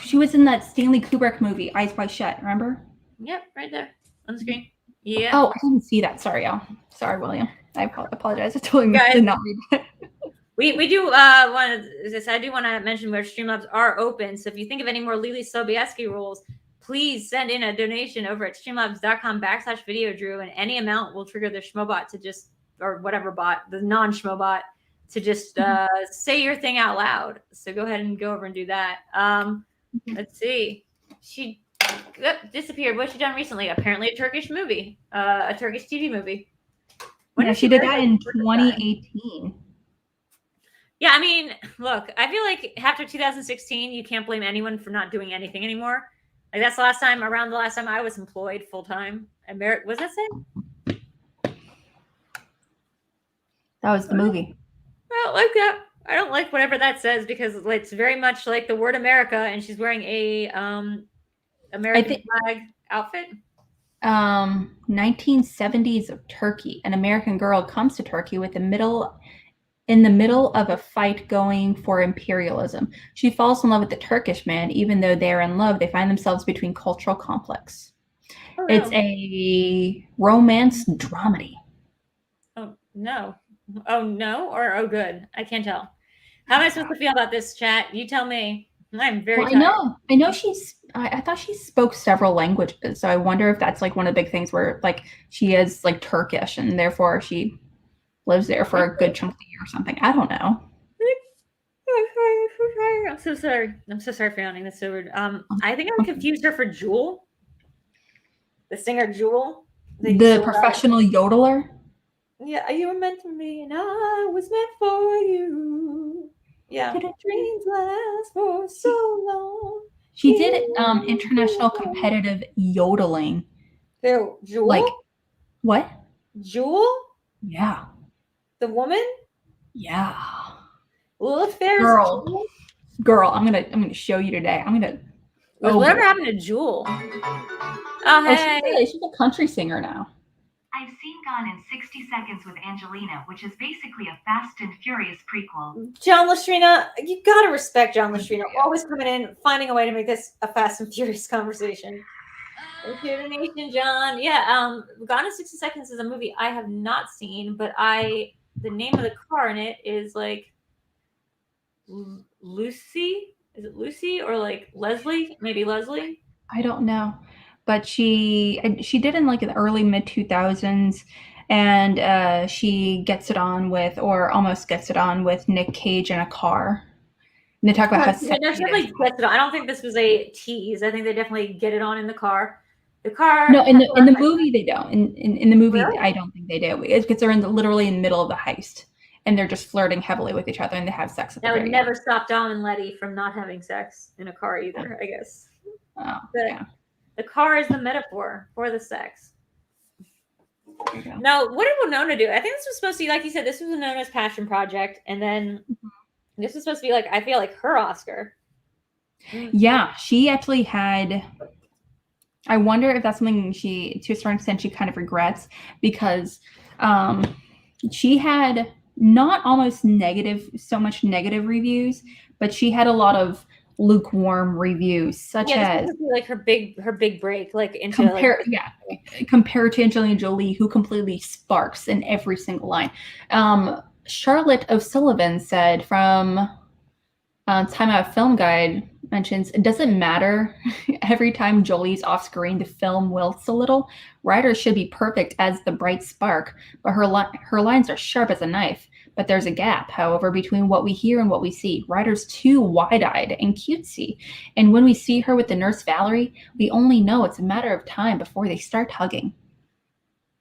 She was in that Stanley Kubrick movie, Eyes Wide Shut. Remember? Yep, right there on the screen. Yeah. Oh, I didn't see that. Sorry, y'all. Sorry, William. I apologize. I totally did not read that. We do want to. I do want to mention where Streamlabs are open. So if you think of any more Lily Sobieski roles, please send in a donation over at streamlabs.com/VideoDrew, and any amount will trigger the Schmoebot to just, or whatever bot, the non-Schmoebot, to just say your thing out loud. So go ahead and go over and do that. Let's see. She disappeared. What's she done recently? Apparently a Turkish movie, a Turkish TV movie. When she did that in 2018. Yeah, I mean, look, I feel like after 2016, you can't blame anyone for not doing anything anymore. Like, that's around the last time I was employed full time. And was that say? That was the movie. I don't like that. I don't like whatever that says, because it's very much like the word America, and she's wearing a American flag outfit. 1970s of Turkey. An American girl comes to Turkey in the middle of a fight going for imperialism. She falls in love with the Turkish man. Even though they're in love, they find themselves between cultural conflicts. Oh, no. It's a romance dramedy. Oh, no. Oh no, or oh good. I can't tell. How am I supposed to feel about this, chat? You tell me. I'm very Well, tired. I know I thought she spoke several languages, so I wonder if that's like one of the big things where like she is like Turkish and therefore she lives there for a good chunk of the year or something. I don't know. I'm so sorry. I'm so sorry for yawning. That's so weird. I think I confused her for Jewel, the singer Jewel. They used The to. professional yodeler. Yeah, you were meant for me, and I was meant for you. Yeah, dreams last for so long. She did international competitive yodeling. Who? Jewel? Like what? Jewel? Yeah. The woman? Yeah. Lilith Fair's Girl. Jewel? Girl, I'm gonna show you today. I'm gonna Whatever happened to Jewel? Oh hey. She's a country singer now. I've seen Gone in 60 Seconds with Angelina, which is basically a Fast and Furious prequel. John Lastrina, you gotta respect John Lastrina. Always coming in, finding a way to make this a Fast and Furious conversation. Thank you, donation, John. Yeah, Gone in 60 Seconds is a movie I have not seen, but the name of the car in it is like Lucy. Is it Lucy or like Leslie? Maybe Leslie. I don't know, but she did in like in the early mid 2000s, and she gets it on with, or almost gets it on with, Nick Cage in a car. And they talk about how sexy definitely gets it on. I don't think this was a tease. I think they definitely get it on in the car. The car. No, in the movie they don't. In the movie, Really? I don't think they do. It's because they're literally in the middle of the heist, and they're just flirting heavily with each other, and they have sex. That would never stop Dom and Letty from not having sex in a car either, I guess. Oh, yeah. The car is the metaphor for the sex. Now, what did Winona do? I think this was supposed to be, like you said, this was Winona's passion project, and then this was supposed to be like, I feel like her Oscar. Yeah, she actually had. I wonder if that's something she, to a certain extent, she kind of regrets, because she had not almost so much negative reviews, but she had a lot of lukewarm reviews, such as like her big break, like into compared to Angelina Jolie, who completely sparks in every single line. Charlotte O'Sullivan said from Time Out Film Guide, mentions, it doesn't matter. Every time Jolie's off screen, the film wilts a little. Writers should be perfect as the bright spark, but her lines are sharp as a knife. But there's a gap, however, between what we hear and what we see. Writers too wide-eyed and cutesy. And when we see her with the nurse Valerie, we only know it's a matter of time before they start hugging.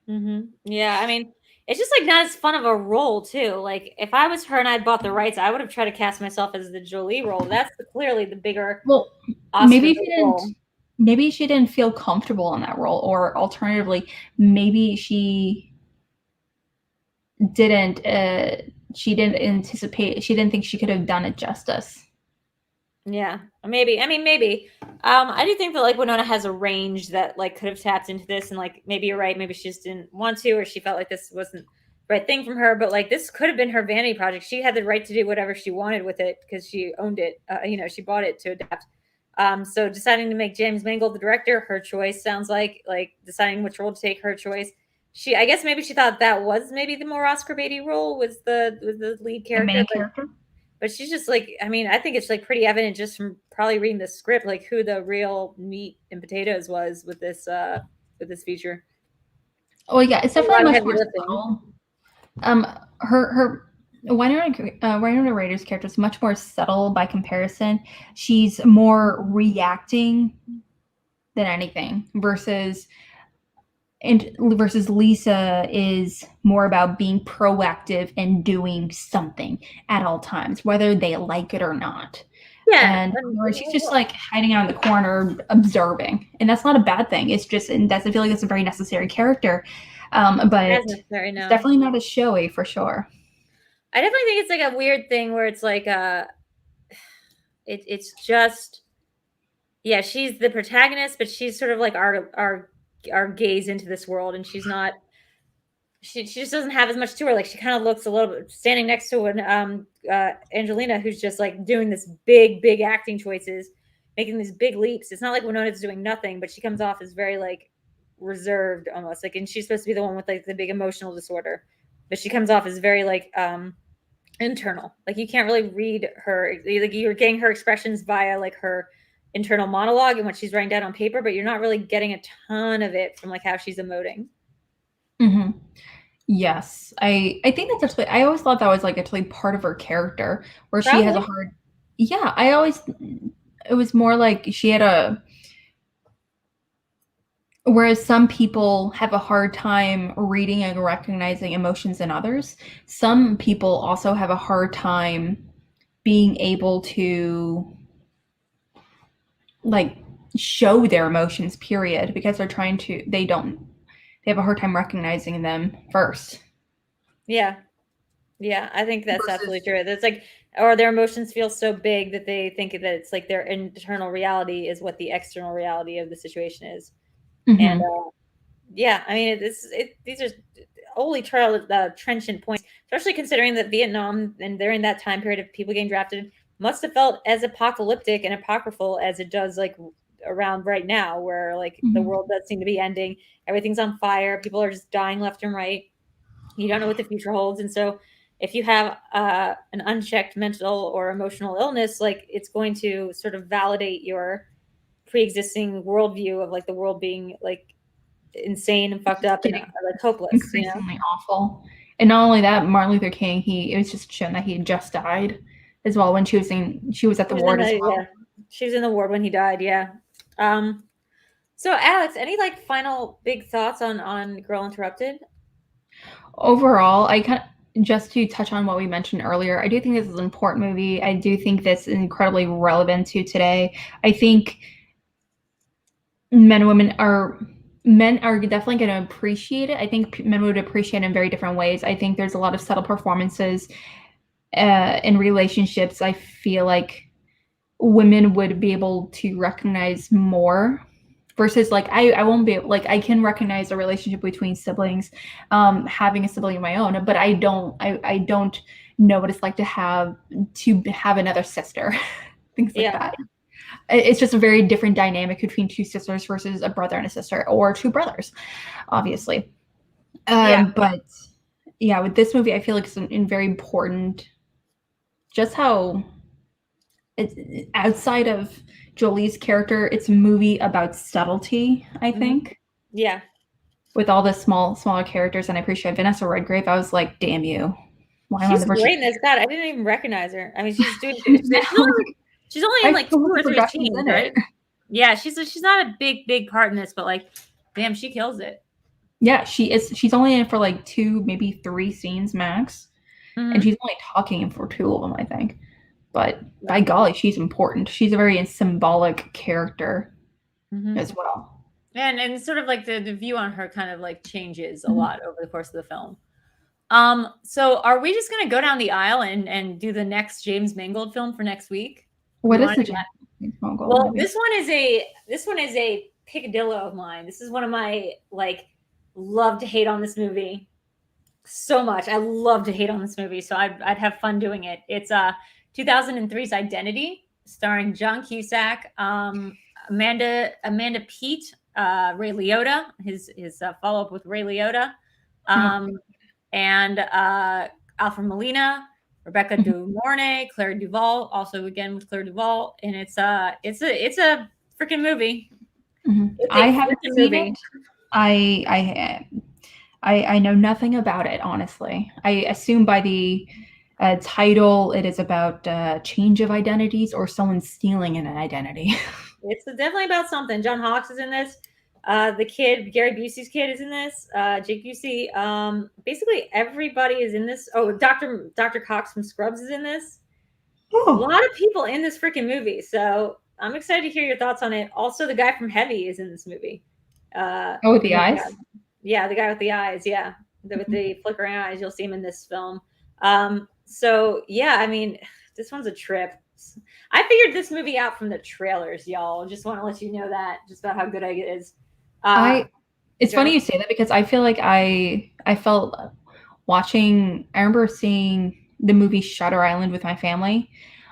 Mm-hmm. Yeah, I mean, it's just like not as fun of a role too. Like if I was her and I'd bought the rights, I would have tried to cast myself as the Jolie role. That's clearly the bigger. Well, Oscar maybe she role. didn't. Maybe she didn't feel comfortable in that role, or alternatively, maybe she didn't. She didn't anticipate. She didn't think she could have done it justice. Yeah, maybe. I mean, maybe. I do think that like Winona has a range that like could have tapped into this, and like maybe you're right. Maybe she just didn't want to, or she felt like this wasn't the right thing from her. But like this could have been her vanity project. She had the right to do whatever she wanted with it because she owned it. She bought it to adapt. So deciding to make James Mangold the director, her choice. Sounds like deciding which role to take, her choice. I guess maybe she thought that was maybe the more Oscar baity role, was the lead character. The main character. But she's just like, I mean, I think it's like pretty evident just from probably reading the script, like who the real meat and potatoes was with this feature. Oh yeah, it's definitely much more subtle. Her Winona Ryder's character is much more subtle by comparison. She's more reacting than anything, versus Lisa is more about being proactive and doing something at all times, whether they like it or not. Yeah, and she's just like hiding out in the corner observing, and that's not a bad thing. It's just, and I feel like that's a very necessary character, but it's definitely not as showy for sure. I definitely think it's like a weird thing where it's like it's just, yeah, she's the protagonist, but she's sort of like our gaze into this world, and she's not. She just doesn't have as much to her. Like she kind of looks a little bit standing next to an Angelina, who's just like doing this big acting choices, making these big leaps. It's not like Winona's doing nothing, but she comes off as very like reserved almost. Like, and she's supposed to be the one with like the big emotional disorder. but she comes off as very like internal. Like you can't really read her. Like you're getting her expressions via like her internal monologue and what she's writing down on paper, but you're not really getting a ton of it from like how she's emoting. Mm-hmm. Yes, I think that's actually. I always thought that was like actually part of her character, where she has a hard. Yeah, it was more like she had a. Whereas some people have a hard time reading and recognizing emotions in others, some people also have a hard time being able to like show their emotions, period, because they have a hard time recognizing them first. Yeah. Yeah, I think that's absolutely true. It's like, or their emotions feel so big that they think that it's like their internal reality is what the external reality of the situation is. Mm-hmm. And yeah, I mean, these are only trenchant points, especially considering that Vietnam and during that time period of people getting drafted must have felt as apocalyptic and apocryphal as it does like around right now, where like the world does seem to be ending. Everything's on fire. People are just dying left and right. You don't know what the future holds. And so if you have an unchecked mental or emotional illness, like it's going to sort of validate your pre-existing worldview of like the world being like insane and fucked up and like hopeless, increasingly awful. And not only that, Martin Luther King, it was just shown that he had just died as well when she was at the ward as well. Yeah. She was in the ward when he died. Yeah. So Alex, any like final big thoughts on Girl Interrupted? Overall, just to touch on what we mentioned earlier, I do think this is an important movie. I do think this is incredibly relevant to today. I think men are definitely going to appreciate it. I think men would appreciate it in very different ways. I think there's a lot of subtle performances in relationships. I feel like women would be able to recognize more versus like I won't be like I can recognize a relationship between siblings, having a sibling of my own, but I don't know what it's like to have another sister, things like that. It's just a very different dynamic between two sisters versus a brother and a sister, or two brothers, obviously. But yeah, with this movie, I feel like it's very important. Just how it's outside of Jolie's character, it's a movie about subtlety, I think. Yeah. With all the smaller characters, and I appreciate Vanessa Redgrave. I was like, damn you. She's great in this. God, I didn't even recognize her. I mean, she's doing she's only in like 2 or 3 scenes, right? Yeah, she's not a big part in this, but like, damn, she kills it. Yeah, she is. She's only in for like 2, maybe 3 scenes max, and she's only talking for 2 of them, I think. But by golly, she's important. She's a very symbolic character as well. And sort of like the view on her kind of like changes a lot over the course of the film. So are we just gonna go down the aisle and do the next James Mangold film for next week? What is the James Mangold? Well, movie? This one is a picadillo of mine. This is one of my like love to hate on this movie so much. I love to hate on this movie, so I'd have fun doing it. It's 2003's Identity, starring John Cusack, Amanda Peet, Ray Liotta, his follow up with Ray Liotta, and Alfred Molina, Rebecca De Mornay, Claire Duvall, also again with Claire Duvall, and it's a freaking movie. I haven't seen it. I know nothing about it, honestly. I assume by the title it is about change of identities or someone stealing an identity. It's definitely about something. John Hawkes is in this. The kid, Gary Busey's kid, is in this. Jake Busey. Basically everybody is in this. Oh, Dr. Cox from Scrubs is in this. A lot of people in this freaking movie. So I'm excited to hear your thoughts on it. Also, the guy from Heavy is in this movie. With the eyes? Yeah, the guy with the eyes. Yeah, with the flickering eyes. You'll see him in this film. So yeah, I mean, this one's a trip. I figured this movie out from the trailers, y'all. Just want to let you know that, just about how good it is. It's funny you say that because I feel like I felt watching. I remember seeing the movie Shutter Island with my family.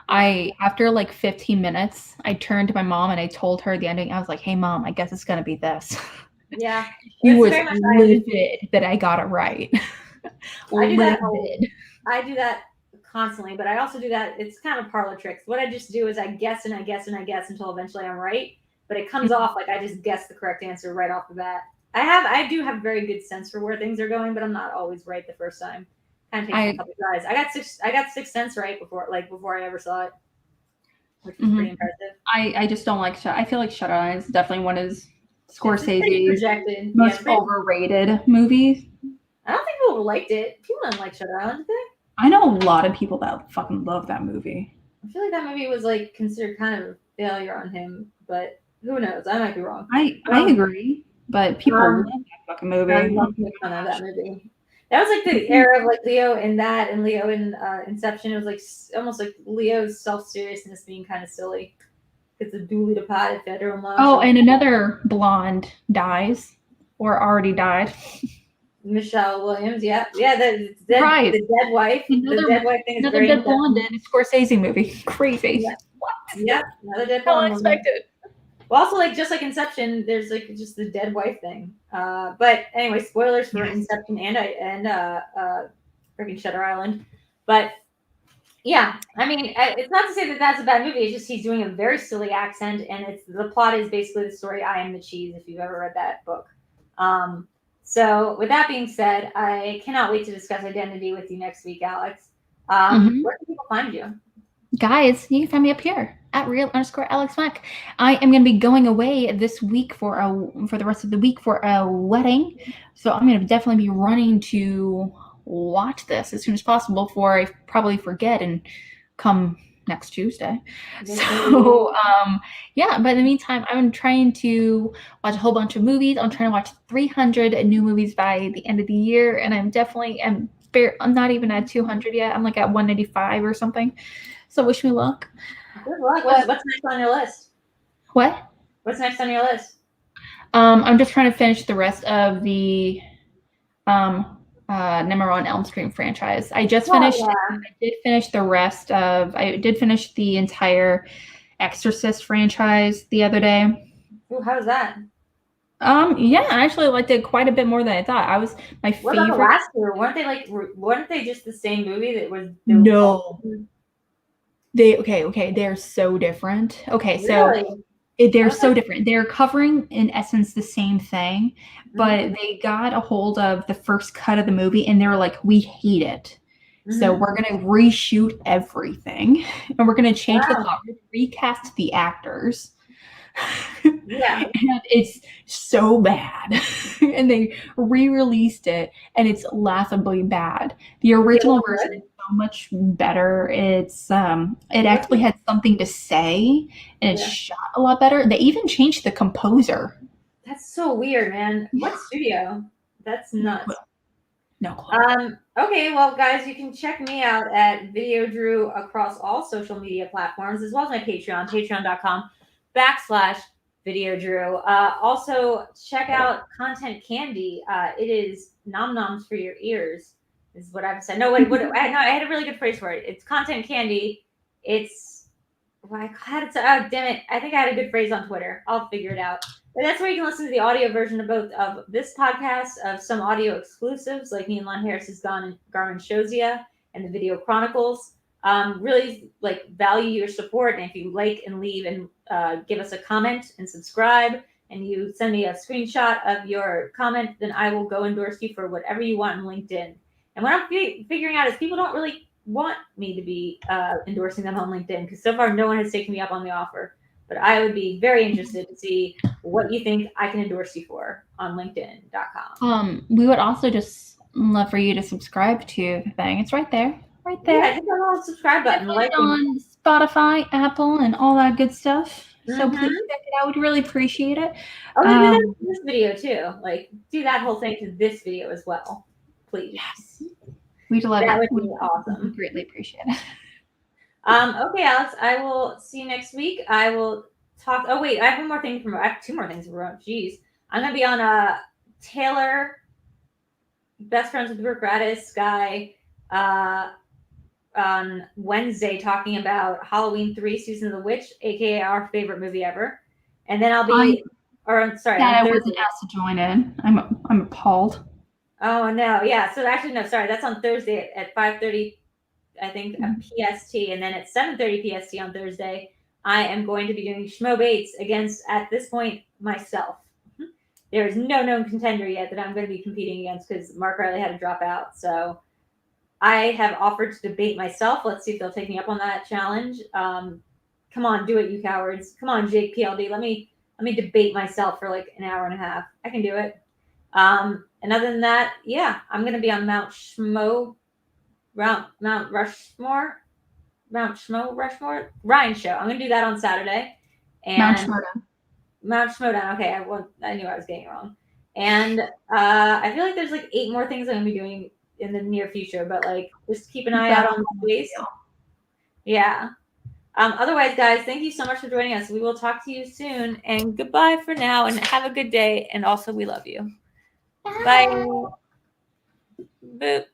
After like 15 minutes, I turned to my mom and I told her the ending. I was like, "Hey, Mom, I guess it's gonna be this." Yeah, she was livid that I got it right. I do that. Livid. I do that constantly, but I also do that. It's kind of parlor tricks. What I just do is I guess and I guess and I guess until eventually I'm right. But it comes off like I just guessed the correct answer right off the bat. I do have very good sense for where things are going, but I'm not always right the first time. Kind of takes a couple tries. I got 6 Sense right before I ever saw it, which was pretty impressive. I just don't like. I feel like Schmoedown is definitely one of Scorsese's most overrated movies. I don't think people liked it. People didn't like Schmoedown, did they? I know a lot of people that fucking love that movie. I feel like that movie was like considered kind of a failure on him, but who knows? I might be wrong. I agree, but people love that fucking movie. I love that movie. That was like the era of like Leo in that and Leo in Inception. It was like almost like Leo's self-seriousness being kind of silly. It's a duly departed federal law. Oh, and another blonde dies or already died. Michelle Williams, yeah, the dead wife. The dead wife thing is another dead blonde in a Scorsese movie. Crazy. Yeah. What? Yeah, another dead blonde. Unexpected. Well, also like just like Inception, there's like just the dead wife thing. But anyway, spoilers for Inception and freaking Shutter Island. But yeah, I mean, it's not to say that that's a bad movie. It's just he's doing a very silly accent, and the plot is basically the story I Am the Cheese. If you've ever read that book. So with that being said, I cannot wait to discuss Identity with you next week, Alex. Where can people find you? Guys, you can find me up here at real_AlexMack. I am going to be going away this week for the rest of the week for a wedding. So I'm going to definitely be running to watch this as soon as possible before I probably forget and come next Tuesday. So yeah, but in the meantime, I'm trying to watch a whole bunch of movies. I'm trying to watch 300 new movies by the end of the year, and I'm not even at 200 yet. I'm like at 195 or something. So wish me luck. Good luck. What's next on your list? What? What's next on your list? I'm just trying to finish the rest of the Number on Elm Street franchise. I just finished. Yeah. I did finish the rest of. I did finish the entire Exorcist franchise the other day. Ooh, how was that? Yeah, I actually liked it quite a bit more than I thought. My favorite. What about the last two? Weren't they just the same movie that was? No. They're so different. Okay, really? So they're so different. They're covering in essence the same thing, but they got a hold of the first cut of the movie and they were like, we hate it. So we're going to reshoot everything and we're going to change the plot, recast the actors. Yeah. And it's so bad. And they re-released it and it's laughably bad. The original version is so much better. It's it actually had something to say and it's shot a lot better. They even changed the composer. That's so weird, man. What studio? That's nuts. No clue. Okay, well, guys, you can check me out at VideoDrew across all social media platforms, as well as my Patreon, patreon.com/VideoDrew. Also, check out Content Candy. It is nom-noms for your ears, is what I've said. No, wait, I had a really good phrase for it. It's Content Candy. It's, I had it, oh, damn it. I think I had a good phrase on Twitter. I'll figure it out. But that's where you can listen to the audio version of both of this podcast, of some audio exclusives like me and Lon Harris's Garmin Shows Ya and the Video Chronicles. Really value your support, and if you like and leave and give us a comment and subscribe, and you send me a screenshot of your comment, then I will go endorse you for whatever you want on LinkedIn. And what I'm figuring out is people don't really want me to be endorsing them on LinkedIn because so far no one has taken me up on the offer. But I would be very interested to see what you think I can endorse you for on LinkedIn.com. We would also just love for you to subscribe to the thing. It's right there. Right there. Yeah, I think I'm on the subscribe button. On Spotify, Apple, and all that good stuff. So please check it out. We'd really appreciate it. Oh, do that to this video too. Do that whole thing to this video as well, please. Yes. We'd love it. That would be awesome. We'd greatly appreciate it. Okay, Alex, I will see you next week. I will talk. Oh, wait, I have two more things for Jeez. I'm going to be on Taylor, Best Friends with Brooke Gratis guy, on Wednesday talking about Halloween 3 Season of the Witch, aka our favorite movie ever. And then I'll be, I wasn't asked to join in. I'm appalled. Oh no, yeah. So actually, no, sorry, that's on Thursday at 5:30, I think, PST, and then at 7:30 PST on Thursday, I am going to be doing Schmo Bates against, at this point, myself. There is no known contender yet that I'm going to be competing against because Mark Riley had to drop out. So I have offered to debate myself. Let's see if they'll take me up on that challenge. Come on, do it, you cowards. Come on, Jake PLD. Let me debate myself for like an hour and a half. I can do it. And other than that, yeah, I'm going to be on Mount Schmoe Rushmore, Ryan show. I'm going to do that on Saturday. And Mount Schmoedown. Okay, I knew I was getting it wrong. And I feel like there's like 8 more things I'm going to be doing in the near future, but like just keep an eye out on the space. Yeah. Otherwise, guys, thank you so much for joining us. We will talk to you soon, and goodbye for now, and have a good day. And also, we love you. Bye. Boop.